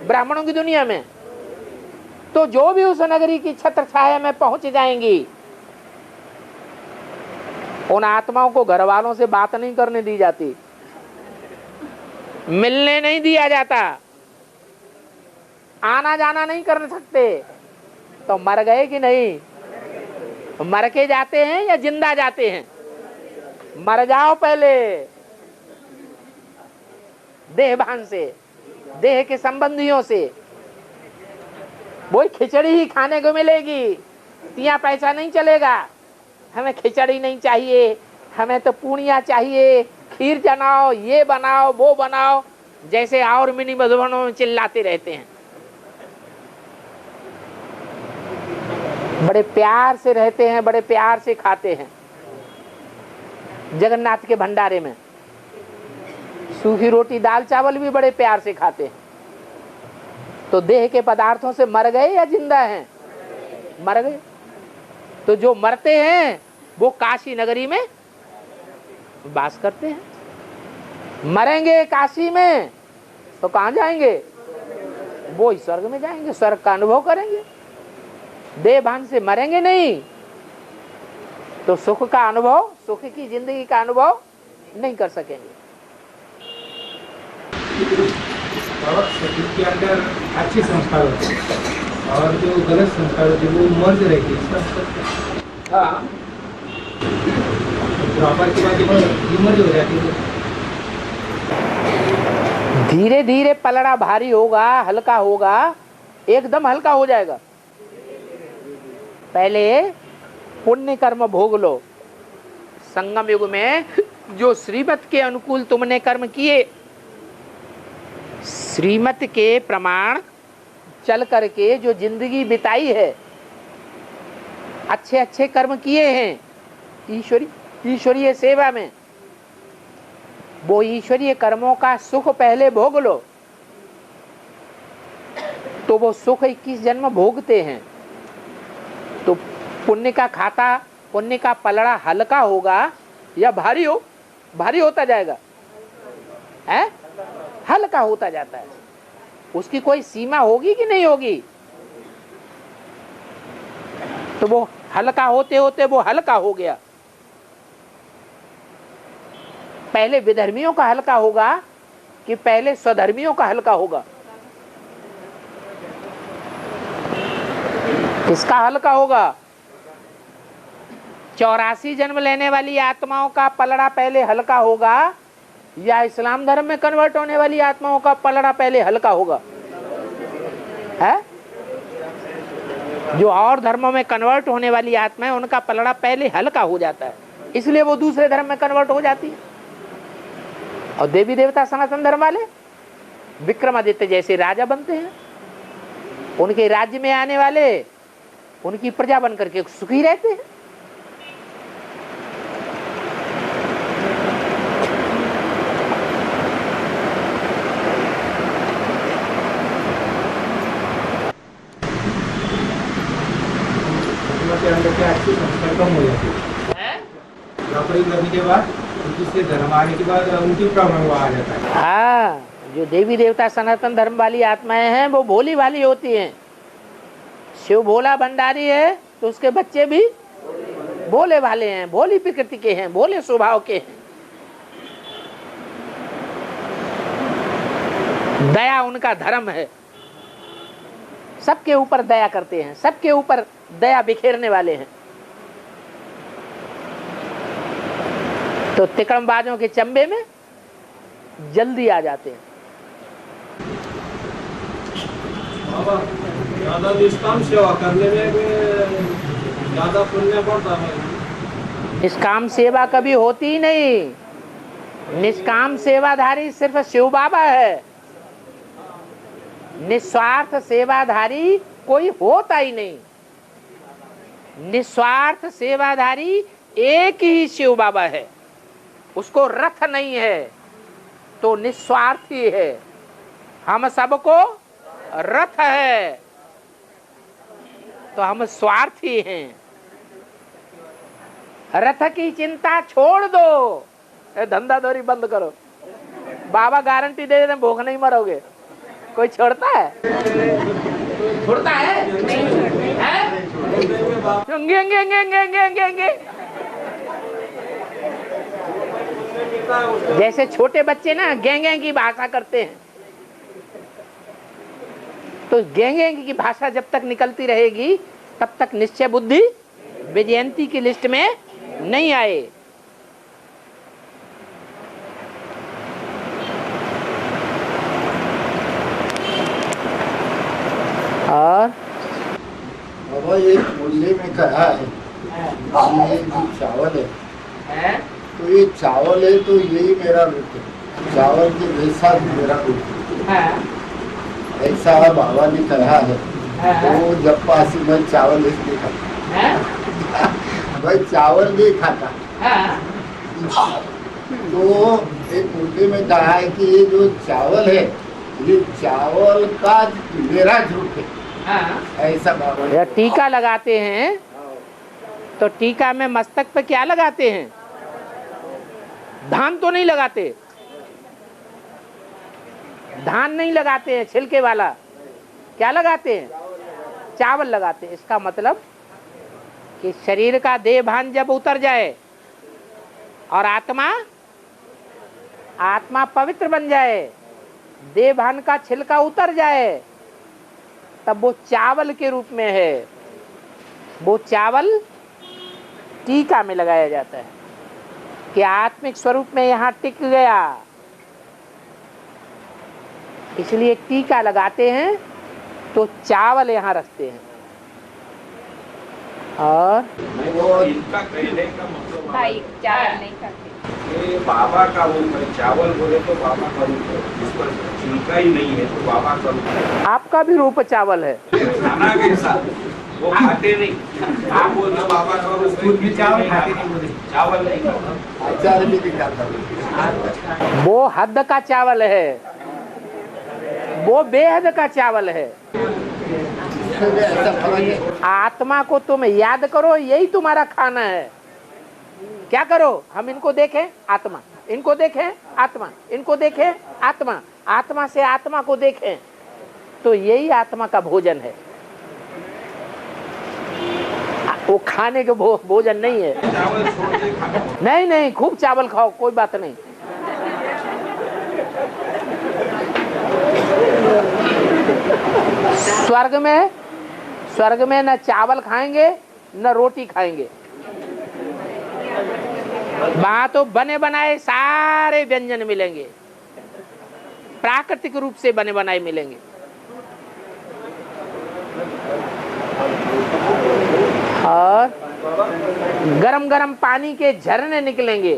ब्राह्मणों की दुनिया में? तो जो भी उस नगरी की छत्र छाया में पहुंच जाएंगी, उन आत्माओं को घर वालों से बात नहीं करने दी जाती, मिलने नहीं दिया जाता, आना जाना नहीं कर सकते। तो मर गए कि नहीं? मर के जाते हैं या जिंदा जाते हैं? मर जाओ पहले, देहभान से, देह के संबंधियों से। वो खिचड़ी ही खाने को मिलेगी, तिया पैसा नहीं चलेगा। हमें खिचड़ी नहीं चाहिए, हमें तो पूड़ियाँ चाहिए, खीर बनाओ, ये बनाओ, वो बनाओ, जैसे और मिनी मधुबनों में चिल्लाते रहते हैं। बड़े प्यार से रहते हैं, बड़े प्यार से खाते हैं। जगन्नाथ के भंडारे में सूखी रोटी दाल चावल भी बड़े प्यार से खाते हैं। तो देह के पदार्थों से मर गए या जिंदा हैं? मर गए। तो जो मरते हैं वो काशी नगरी में वास करते हैं। मरेंगे काशी में तो कहां जाएंगे? वो ही स्वर्ग में जाएंगे, स्वर्ग का अनुभव करेंगे। देह भान से मरेंगे नहीं तो सुख का अनुभव, सुख की जिंदगी का अनुभव नहीं कर सकेंगे। शरीर के अंदर अच्छे संस्कार होते हैं और जो गलत संस्कार होते हैं वो मर्ज रहते हैं। हाँ, द्वापर के बाद ये मर्ज हो जाती है। धीरे धीरे पलड़ा भारी होगा, हल्का होगा, एकदम हल्का हो जाएगा। पहले पुण्य कर्म भोग लो। संगम युग में जो श्रीमत के अनुकूल तुमने कर्म किए, श्रीमत के प्रमाण चल करके जो जिंदगी बिताई है, अच्छे अच्छे कर्म किए हैं ईश्वरीय सेवा में, वो ईश्वरीय कर्मों का सुख पहले भोग लो। तो वो सुख 21 जन्म भोगते हैं। तो पुण्य का खाता, पुण्य का पलड़ा हल्का होगा या भारी हो? भारी होता जाएगा, है? हल्का होता जाता है। उसकी कोई सीमा होगी कि नहीं होगी? तो वो हल्का होते होते वो हल्का हो गया। पहले विधर्मियों का हल्का होगा कि पहले स्वधर्मियों का हल्का होगा? किसका हल्का होगा? 84 जन्म लेने वाली आत्माओं का पलड़ा पहले हल्का होगा या इस्लाम धर्म में कन्वर्ट होने वाली आत्माओं का पलड़ा पहले हल्का होगा? है? जो और धर्मों में कन्वर्ट होने वाली आत्मा है उनका पलड़ा पहले हल्का हो जाता है, इसलिए वो दूसरे धर्म में कन्वर्ट हो जाती है। और देवी देवता सनातन धर्म वाले विक्रमादित्य जैसे राजा बनते हैं। उनके राज्य में आने वाले उनकी प्रजा बन करके सुखी रहते हैं। के अंदर के अच्छे संस्कार कम हो जाते हैं। नौकरी करने के बाद दूसरे धर्म आने के बाद उनकी प्रभाव आ जाता है। हाँ, जो देवी देवता सनातन धर्म वाली आत्माएं हैं वो भोली वाली होती हैं। शिव भोला भंडारी है तो उसके बच्चे भी भोले वाले हैं, भोली प्रकृति के हैं, भोले स्वभाव के हैं। दया उनका धर्म है, सबके ऊपर दया करते हैं, सबके ऊपर दया बिखेरने वाले हैं। तो तिकड़मबाजों के चंबे में जल्दी आ जाते हैं। ज्यादा निष्काम सेवा करने में ज्यादा पुण्य बढ़ता है। निष्काम सेवा कभी होती ही नहीं। निष्काम सेवाधारी सिर्फ शिव बाबा है। निस्वार्थ सेवाधारी कोई होता ही नहीं। निस्वार्थ सेवाधारी एक ही शिव बाबा है, उसको रथ नहीं है तो निस्वार्थी है। हम सबको रथ है तो हम स्वार्थी हैं। रथ की चिंता छोड़ दो, धंधा दौरी बंद करो। बाबा गारंटी दे देते भूख नहीं मरोगे। कोई छोड़ता है? छोड़ता है? जैसे छोटे बच्चे ना गेंगे की भाषा करते हैं, तो गेंगे की भाषा जब तक निकलती रहेगी तब तक निश्चय बुद्धि विजयंती की लिस्ट में नहीं आए। और बाबा ये मुरली में कहा है ये जो चावल है तो ये चावल है तो यही मेरा रूप है, चावल के जैसा मेरा रूप है। ऐसा बाबा ने कहा है। तो जब पासी मैं चावल नहीं खाता, भाई चावल नहीं खाता। तो एक मुद्दे में कहा है कि ये जो चावल है, ये चावल का मेरा झूठ है, ऐसा बाबा ने। टीका लगाते हैं तो टीका में मस्तक पे क्या लगाते हैं? धान तो नहीं लगाते, धान नहीं लगाते हैं छिलके वाला, क्या लगाते हैं? चावल लगाते हैं। इसका मतलब कि शरीर का देह भान जब उतर जाए और आत्मा पवित्र बन जाए, देह भान का छिलका उतर जाए, तब वो चावल के रूप में है। वो चावल टीका में लगाया जाता है कि आत्मिक स्वरूप में यहाँ टिक गया, इसलिए टीका लगाते हैं तो चावल यहाँ रखते हैं। और वो इनका कहने का मतलब भाई चावल नहीं खाते। ये बाबा का रूप है, चावल बोले तो बाबा का रूप है, जिस पर छिलका ही नहीं है तो बाबा का रूप है। आपका भी रूप चावल है। खाना के साथ वो खाते नहीं, आप बोलते बाबा का रूप है, चावल खाते नहीं, चावल नहीं खाता, अचार भी नहीं खाता। वो हद का चावल है, वो बेहद का चावल है। ऐसा फर्क है। आत्मा को तुम याद करो, यही तुम्हारा खाना है। क्या करो? हम इनको देखें आत्मा, इनको देखें आत्मा, इनको देखें आत्मा, आत्मा से आत्मा को देखें, तो यही आत्मा का भोजन है। वो खाने के भोजन नहीं है। चावल छोड़ के खाना। नहीं नहीं, खूब चावल खाओ, कोई बात नहीं। स्वर्ग में न चावल खाएंगे न रोटी खाएंगे, वहां तो बने बनाए सारे व्यंजन मिलेंगे, प्राकृतिक रूप से बने बनाए मिलेंगे। और गरम गरम पानी के झरने निकलेंगे,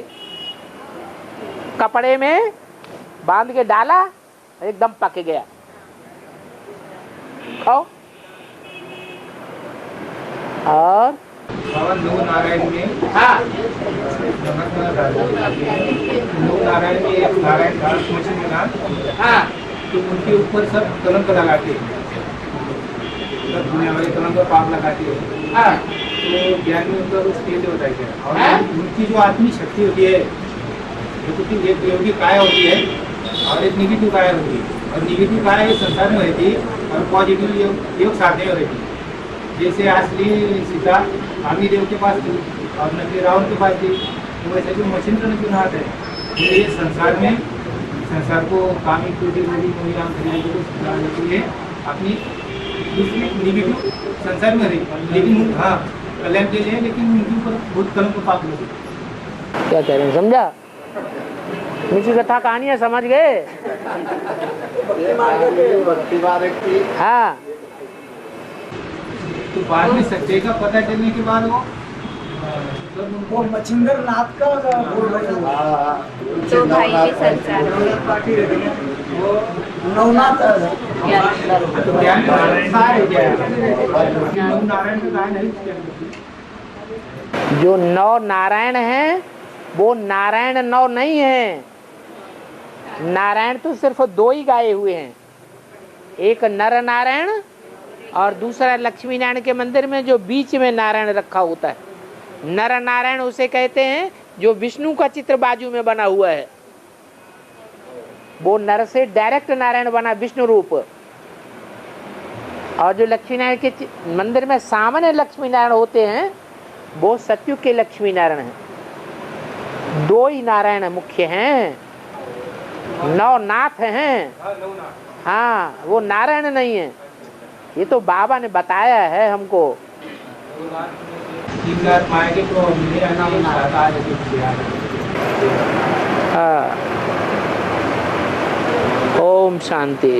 कपड़े में बांध के डाला, एकदम पक गया, खाओ। और नव नारायण में, हाँ, नव नारायण में एक नारायण दास मशीन बना, हाँ, तो उनके ऊपर सब कलंक लगाते हैं, सब दुनिया वाले कलंक पाप लगाते हैं। हाँ, तो ज्ञान में उनका कुछ तेज होता है और हाँ? उनकी जो आत्मिक शक्ति होती है, जो एक योगी काया होती है और एक निगेटिव काया होती है, और निगेटिव काया इस संसार में रहती है और पॉजिटिव योग साधने में रहती है। जैसे असली सीता आमी देव के पास थी और नकली रावण के पास थी, तो वैसे जो मछिंद्र नृसिंहनाथ है, ये संसार में संसार को कामी क्रोधी लोभी मोहिराम खरीदने को सुधारने के लिए अपनी दूसरी निगेटिव संसार में रही, लेकिन हाँ कल्याण के लिए, लेकिन उनके ऊपर बहुत कलंक पाप लगे। क्या कह रहे हैं, समझा? मीठी कथा कहानियां समझ गए? हाँ, तो बाद में सच्चे का पता चलने के बाद वो मच्छिंदर नाथ का बोल रहे हैं। तो भाई के संसार में वो नवनाथ तो ज्ञान सारे नव नारायण का गायन है। जो नौ नारायण हैं वो नारायण नौ नहीं है। नारायण तो सिर्फ दो ही गाये हुए हैं, एक नर नारायण और दूसरा लक्ष्मी नारायण के मंदिर में जो बीच में नारायण रखा होता है। नर नारायण उसे कहते हैं जो विष्णु का चित्र बाजू में बना हुआ है, वो नर से डायरेक्ट नारायण बना विष्णु रूप। और जो लक्ष्मी नारायण के मंदिर में सामने लक्ष्मी नारायण होते हैं वो सतयुग के लक्ष्मी नारायण हैं। दो ही नारायण मुख्य हैं, नौ नाथ हैं। हाँ, वो नारायण नहीं है, ये तो बाबा ने बताया है हमको। हाँ, ओम शांति।